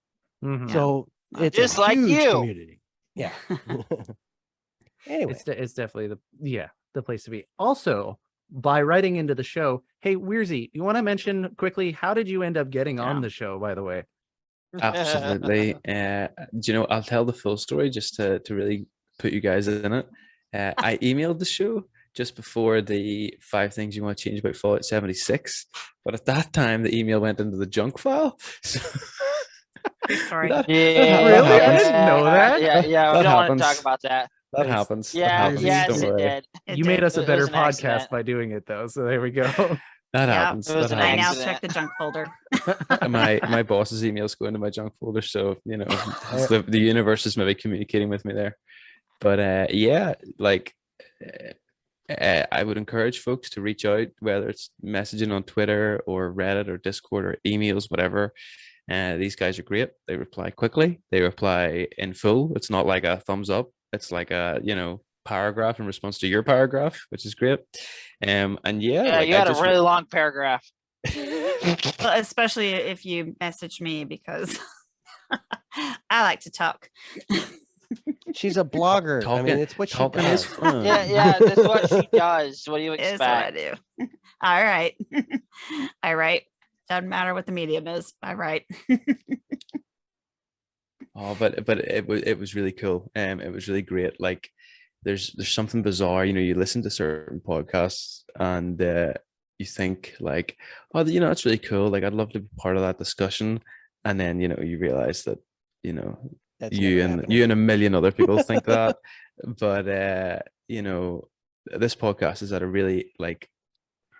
Mhm. So it's Just a like huge you. community. Yeah. Anyway, It's definitely the place to be. Also, by writing into the show. Hey, Weirzy, you want to mention quickly, how did you end up getting on the show, by the way? Absolutely. Do you know, I'll tell the full story just to really put you guys in it. I emailed the show just before the 5 things you want to change about Fallout 76, but at that time the email went into the junk file. So Sorry. that Really? I happens. didn't know that. Yeah, That we don't want to happens. talk about that. That happens. Yeah, That happens. yes, Don't it worry. did. You made us a It better was an podcast accident. by doing it, though. So there we go. That Yeah, happens. it was That an I now happens. accident. check the junk folder. My boss's emails go into my junk folder, so you know the universe is maybe communicating with me there. But yeah, like I would encourage folks to reach out, whether it's messaging on Twitter or Reddit or Discord or emails, whatever. These guys are great. They reply quickly. They reply in full. It's not like a thumbs up. It's like a paragraph in response to your paragraph, which is great. And yeah, Yeah, like you had a really long paragraph. Well, especially if you message me, because I like to talk. She's a blogger. I mean, it's what she talking does. is fun. Yeah, that's what she does. What do you Is what I expect? do. All right. I write. Doesn't matter what the medium is. I write. Oh, but it was really cool. It was really great. Like there's something bizarre. You listen to certain podcasts and you think like, oh, it's really cool. Like I'd love to be part of that discussion. And then you realize that That's you never and happening. a million other people think that. But this podcast is at a really like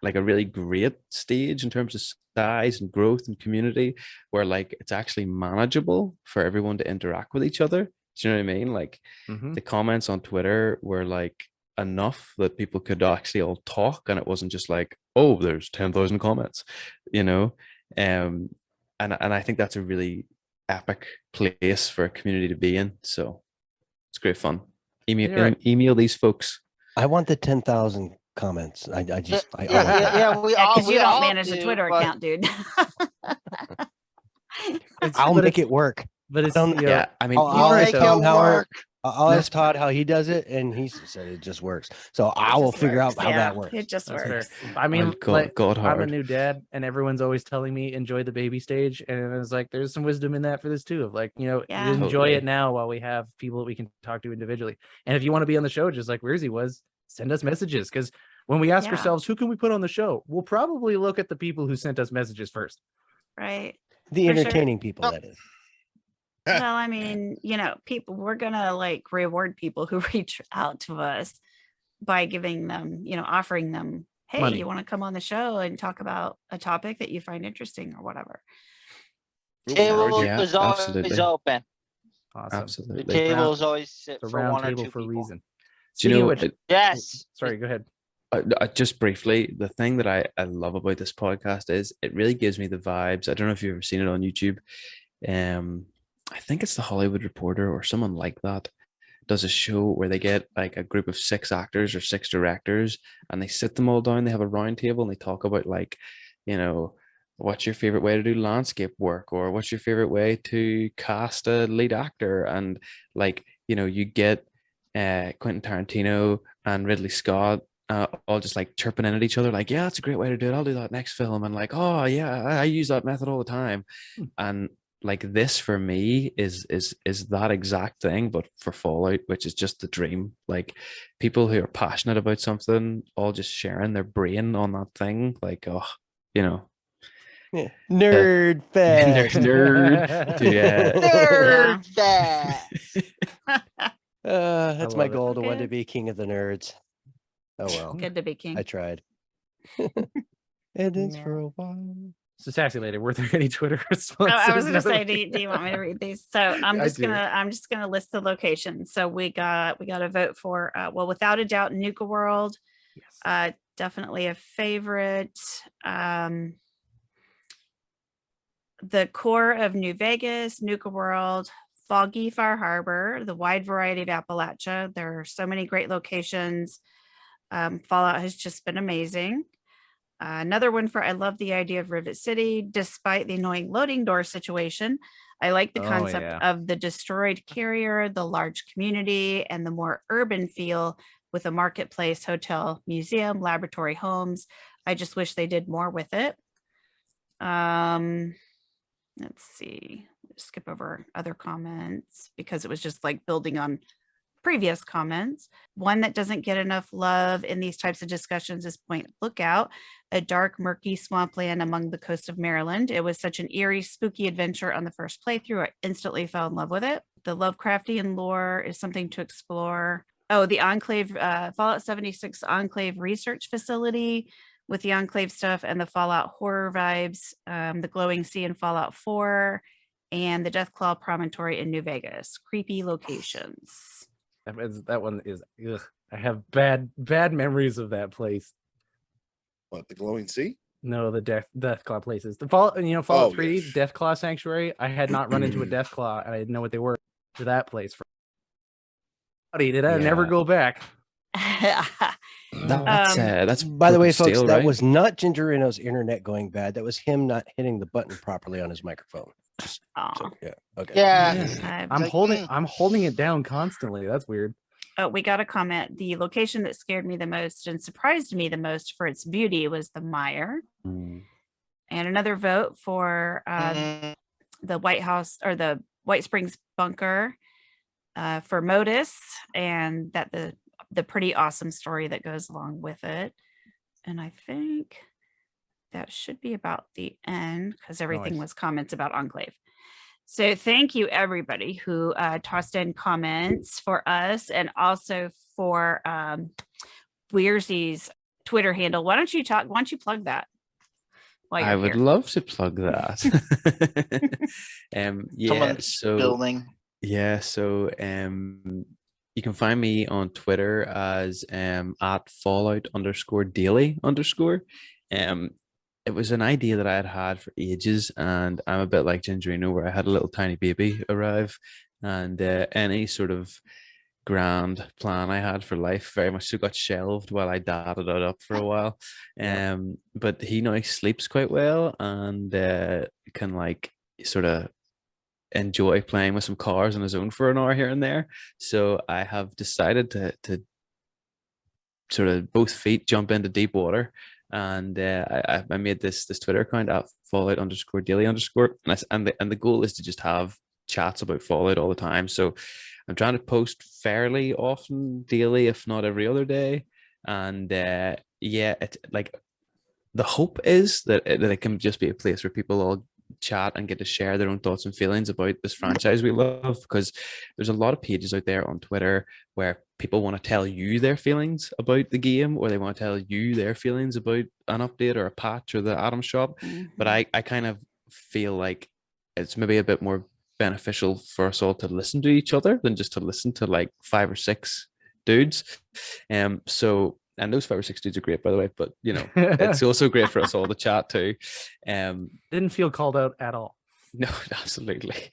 a really great stage in terms of size and growth and community, where like it's actually manageable for everyone to interact with each other. Do you know what I mean? Like the comments on Twitter were like enough that people could actually all talk, and it wasn't just like, oh, there's 10,000 comments, and I think that's a really epic place for a community to be in. So it's great fun. Email these folks. I want the 10,000 comments. I want Yeah, that. we Yeah, all because we you don't all manage the do, Twitter but- account, dude. I'll make it work. But it's don't- Yeah, I mean, I'll make ask it Tom how work. I'll ask Todd how he does it, and he said it just works. So I will just figure out works. how Yeah, that works. It just That's works. fair. I mean, God I'm a hard. new dad, and everyone's always telling me enjoy the baby stage, and it's like there's some wisdom in that for this too. Of like, Yeah. you enjoy Totally. it now while we have people that we can talk to individually. And if you want to be on the show, just like Weirzy was, send us messages, because when we ask Yeah. ourselves who can we put on the show, we'll probably look at the people who sent us messages first. Right. The For sure. entertaining people, Oh. that is. Well, I mean, people, we're gonna like reward people who reach out to us by giving them, offering them, hey, Money. you want to come on the show and talk about a topic that you find interesting or whatever. Table Yeah, is always absolutely. open. Awesome. The Absolutely. table is always sit It's a for round one or table two for a people. reason. Do you Speaking know? of which- Yes. Sorry, go ahead. Just briefly, the thing that I love about this podcast is it really gives me the vibes. I don't know if you've ever seen it on YouTube. I think it's the Hollywood Reporter or someone like that does a show where they get like a group of 6 actors or 6 directors, and they sit them all down. They have a round table and they talk about like, what's your favorite way to do landscape work, or what's your favorite way to cast a lead actor, and like you get Quentin Tarantino and Ridley Scott all just like chirping in at each other, like, yeah, that's a great way to do it. I'll do that next film. And like, oh yeah, I use that method all the time. And like this for me is that exact thing, but for Fallout, which is just the dream. Like people who are passionate about something, all just sharing their brain on that thing. Like, Yeah. Nerd fest. nerd. Yeah. Nerd fest. That's my love it. goal to want to Good. be king of the nerds. Oh well, Good to be king. I tried. It is for a while. So, Sassy Lady, were there any Twitter Oh, responses? I was gonna now that say, we- do you want me to read these? So I'm I just do. gonna list the locations. So we got a vote for without a doubt, Nuka World. Yes. Definitely a favorite. The core of New Vegas, Nuka World, Foggy Far Harbor, the wide variety of Appalachia. There are so many great locations. Fallout has just been amazing. Another one for I love the idea of Rivet City, despite the annoying loading door situation. I like the Oh, concept yeah. of the destroyed carrier, the large community, and the more urban feel with a marketplace, hotel, museum, laboratory, homes. I just wish they did more with it. Let's see, skip over other comments because it was just like building on previous comments. One that doesn't get enough love in these types of discussions is Point Lookout, a dark, murky swampland among the coast of Maryland. It was such an eerie, spooky adventure on the first playthrough. I instantly fell in love with it. The Lovecraftian lore is something to explore. Oh, the Enclave, Fallout 76 Enclave research facility with the Enclave stuff and the Fallout horror vibes, the Glowing Sea in Fallout 4, and the Deathclaw Promontory in New Vegas. Creepy locations. That one is, ugh. I have bad memories of that place. What, the Glowing Sea? No, the Deathclaw places. The Fallout 3, yes. Deathclaw Sanctuary. I had not run into a Deathclaw, and I didn't know what they were to that place. Did I never go back? That's By the way, Purple folks, Steel, that right? was not Gingerino's internet going bad. That was him not hitting the button properly on his microphone. So, yeah. Okay. Yeah. I'm Like, holding it down constantly. That's weird. Oh, we got a comment. The location that scared me the most and surprised me the most for its beauty was the mire. Mm. And another vote for the White House or the White Springs bunker for Modus, and that the pretty awesome story that goes along with it. And I think that should be about the end because everything was comments about Enclave. So thank you everybody who tossed in comments for us and also for Weirzy's Twitter handle. Why don't you plug that? I would love to plug that. You can find me on Twitter as at Fallout_daily_. It was an idea that I had for ages, and I'm a bit like Gingerino, where I had a little tiny baby arrive, and any sort of grand plan I had for life very much so got shelved while I dadded it up for a while. But he now sleeps quite well and can like sort of enjoy playing with some cars on his own for an hour here and there. So I have decided to sort of both feet jump into deep water. And I made this Twitter account at Fallout_daily_, and the goal is to just have chats about Fallout all the time. So I'm trying to post fairly often, daily, if not every other day. And it's like the hope is that it can just be a place where people all chat and get to share their own thoughts and feelings about this franchise we love, because there's a lot of pages out there on Twitter where people want to tell you their feelings about the game, or they want to tell you their feelings about an update or a patch or the Atom Shop. But I kind of feel like it's maybe a bit more beneficial for us all to listen to each other than just to listen to like 5 or 6 dudes. And those 5 or 6 dudes are great, by the way, but it's also great for us all to chat too. Didn't feel called out at all. No, absolutely.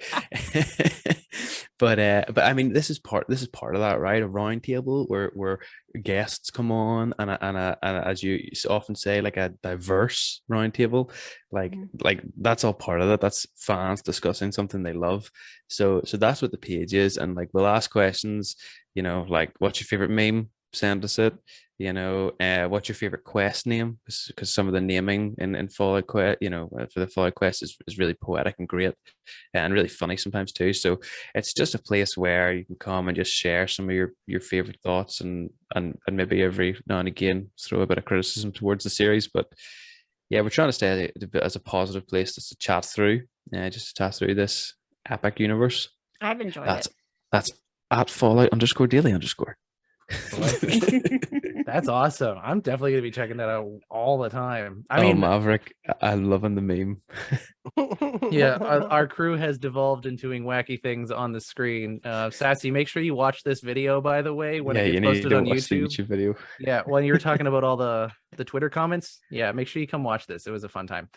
But I mean, this is part of that, right? A round table where guests come on and as you often say, like a diverse round table, like that's all part of it. That's fans discussing something they love. So that's what the page is, and like we'll ask questions, like what's your favorite meme? Send us it. What's your favorite quest name? Because some of the naming in Fallout Quest, for the Fallout Quest is really poetic and great, and really funny sometimes too. So it's just a place where you can come and just share some of your favorite thoughts, and maybe every now and again throw a bit of criticism towards the series. But yeah, we're trying to stay as a positive place just to chat through, this epic universe. I've enjoyed it. That's at Fallout_daily_. That's awesome. I'm definitely gonna be checking that out all the time. I mean, Maverick, I'm loving the meme. Yeah, our crew has devolved into doing wacky things on the screen. Sassy, make sure you watch this video, by the way, when it gets posted on YouTube. The YouTube video. Yeah, when you were talking about all the Twitter comments, yeah, make sure you come watch this. It was a fun time.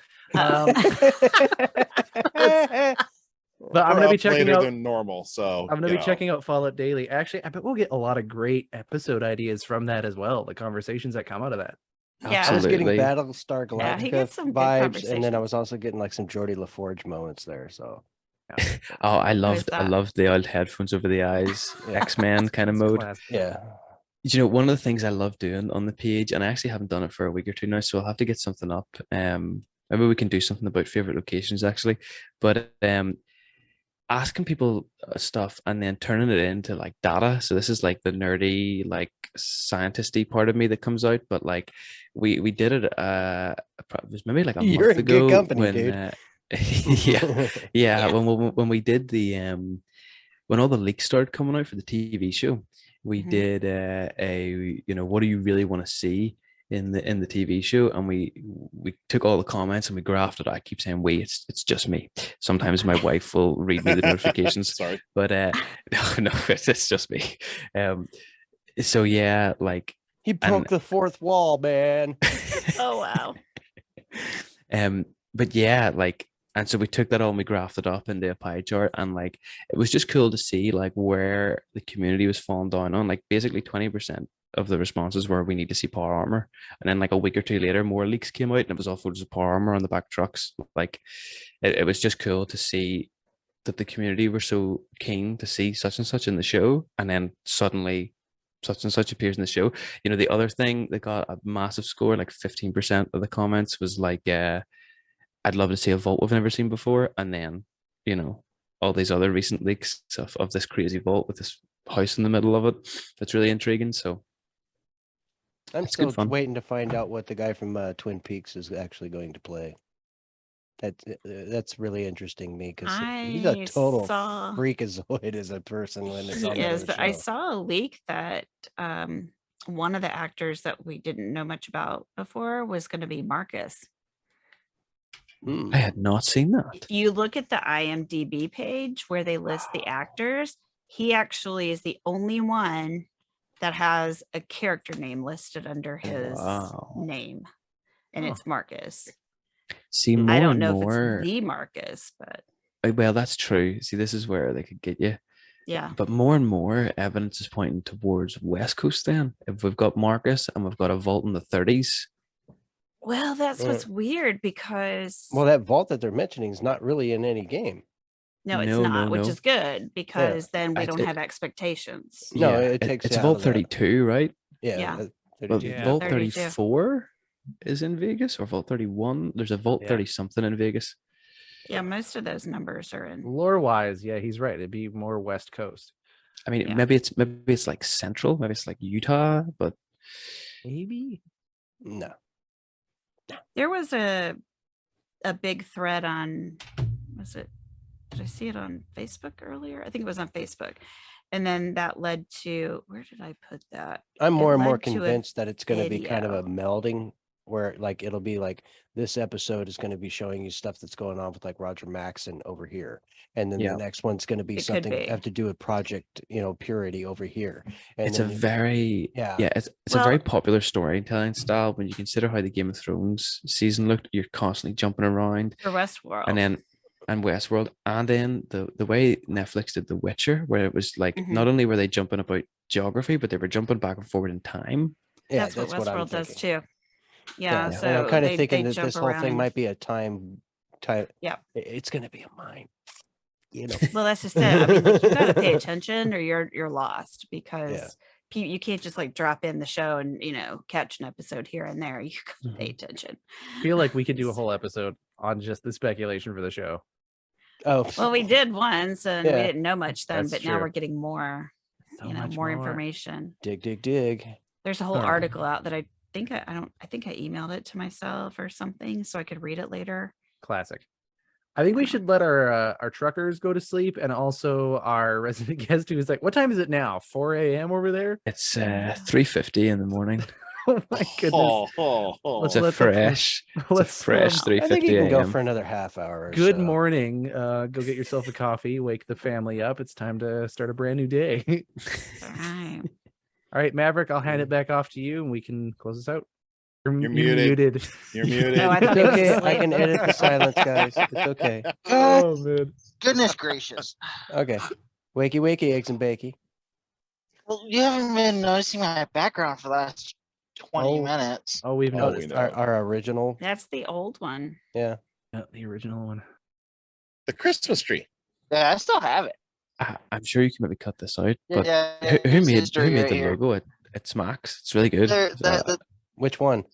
But I'm going to be checking later out than normal, so I'm going to be checking out Fallout Daily. Actually, I bet we'll get a lot of great episode ideas from that as well. The conversations that come out of that. Yeah, I was getting Absolutely. Battlestar Yeah, he Galactica gets some good vibes, and then conversation. I was also getting like some Geordie LaForge moments there. So Oh, I is loved that? the old headphones over the eyes, Yeah. X-Men kind of It's mode. classic. yeah, one of the things I love doing on the page, and I actually haven't done it for a week or two now, so I'll have to get something up. Maybe we can do something about favorite locations actually, but asking people stuff and then turning it into like data. So this is like the nerdy, like scientisty part of me that comes out. But like we did it. It was maybe like a You're month in good ago company, when dude. yeah, yeah, Yeah. when we did the when all the leaks started coming out for the TV show, we Mhm. did a what do you really want to see in the TV show, and we took all the comments and we graphed it. I keep saying we, it's just me. Sometimes my wife will read me the notifications, Sorry. but no, it's just me. Um, so yeah, like He broke the fourth wall, man. Oh wow. but yeah, like, and so we took that all and we graphed it up into a pie chart, and like it was just cool to see like where the community was falling down on. Like basically 20% of the responses were we need to see power armor, and then like a week or two later more leaks came out and it was all photos of power armor on the back trucks. Like it was just cool to see that the community were so keen to see such and such in the show, and then suddenly such and such appears in the show. The other thing that got a massive score, like 15% of the comments was like I'd love to see a vault we've never seen before. And then, all these other recent leaks of this crazy vault with this house in the middle of it. That's really intriguing. So I'm it's still good fun. waiting to find out what the guy from Twin Peaks is actually going to play. That's really interesting to me because he's a I total saw freakazoid as a person when it's he on that is, other but I show. saw a leak that one of the actors that we didn't know much about before was going to be Marcus. Hmm. I had not seen that. If you look at the IMDb page where they list the actors, he actually is the only one that has a character name listed under his Wow. name, and Huh. it's Marcus. See, I more don't and know if more. it's the Marcus, but Well, that's true. See, this is where they could get you. yeah. But more and more evidence is pointing towards West Coast then. If we've got Marcus and we've got a vault in the 30s. Well, that's what's weird because Well, that vault that they're mentioning is not really in any game. no, it's No, not, which no. is good because then we I- don't it- have expectations. No, Yeah, it takes it's you out Vault of that. 32, right? Yeah. 'But 32. Yeah. Vault 32. 34 is in Vegas, or Vault 31. There's a Vault Yeah. 30 something in Vegas. Yeah, most of those numbers are in. Lore wise, yeah, he's right. It'd be more West Coast. I mean, Yeah. maybe it's like Central, maybe it's like Utah, but Maybe. No. There was a big thread on, was it, did I see it on Facebook earlier? I think it was on Facebook. And then that led to, where did I put that? I'm more It and more led to a convinced that it's going to be kind of a video. melding where like it'll be like this episode is going to be showing you stuff that's going on with like Roger Maxon over here. And then Yeah. the next one's going to be It could something be. have to do with Project, Purity over here. And it's a then very yeah. it's a very Well- popular storytelling style. When you consider how the Game of Thrones season looked, you're constantly jumping around, For Westworld. and Westworld, and then the way Netflix did The Witcher, where it was like Mhm. not only were they jumping about geography, but they were jumping back and forward in time. yeah, that's what I'm Westworld does thinking. too. Yeah, And so I'm kind of they thinking that jump this whole around thing and- might be a time. Yeah. It's going to be a mine. Well, that's just it. I mean, like, you gotta pay attention or you're lost because you can't just like drop in the show and catch an episode here and there. You gotta pay attention. I feel like we could do a whole episode on just the speculation for the show. Oh, Well, we did once and we Yeah. didn't know much then, That's but now true. we're getting more, So more much more. information. dig. There's a whole Huh. article out that I think I emailed it to myself or something so I could read it later. Classic. I think we should let our truckers go to sleep, and also our resident guest who is like, "What time is it now? 4 a.m. over there?" It's 3:50 in the morning. Oh my goodness! It's a let them- fresh, let's, fresh um, 3:50 I think you can go a.m. for another half hour. Or Good so. morning. Go get yourself a coffee. Wake the family up. It's time to start a brand new day. All right. All right, Maverick. I'll hand it back off to you, and we can close this out. You're muted. You're muted. Oh, I It's thought he was okay. I asleep. can edit the silence, guys. It's okay. Oh man. Goodness gracious. Okay. Wakey, eggs and bakey. Well, you haven't been noticing my background for the last 20 Oh. minutes. Oh, we've Oh, noticed we that. know. Our original. That's the old one. Yeah. Yeah, the original one. The Christmas tree. Yeah, I still have it. I'm sure you can maybe cut this out, but Yeah, who it's made history right the here. logo? it smacks. It's really good. Which one?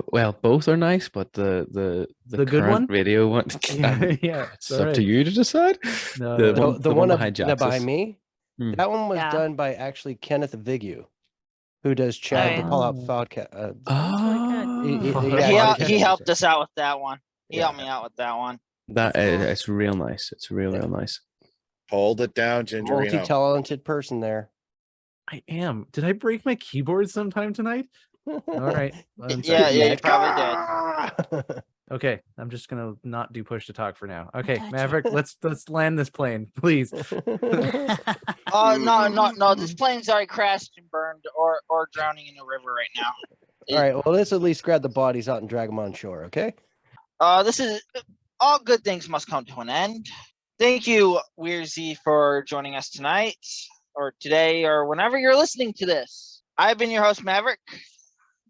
Well, both are nice, but the good current one? radio one, Yeah, it's up to you to decide. No, The no. one- The one behind that behind Jax's. me. Hmm. That one was Yeah. done by actually Kenneth Vigu, who does Chad the yeah. Fallout Oh. podcast. That's really good. He He, actually he did helped it. us out with that one. He Yeah. helped me out with that one. That That's cool. it's real nice. It's real nice. Hold it down, Gingerino. Multi-talented person there. I am. Did I break my keyboard sometime tonight? All right. One Yeah, second. yeah, you probably did. Okay, I'm just gonna not do push to talk for now. Okay, Gotcha. Maverick, let's land this plane, please. Oh no! This plane's already crashed and burned, or drowning in the river right now. All right. Well, let's at least grab the bodies out and drag them on shore. Okay. This is all good things must come to an end. Thank you, Weirzy, for joining us tonight, or today, or whenever you're listening to this. I've been your host, Maverick.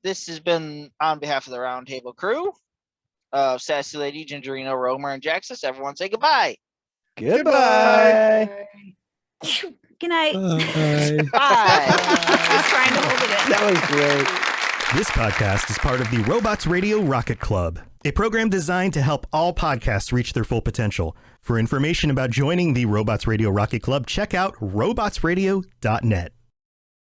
This has been on behalf of the Roundtable crew of Sassy Lady, Gingerino, Romer, and Jaxus. Everyone say goodbye. Goodbye. Good night. Bye. Just trying to hold it in. That was great. This podcast is part of the Robots Radio Rocket Club, a program designed to help all podcasts reach their full potential. For information about joining the Robots Radio Rocket Club, check out robotsradio.net.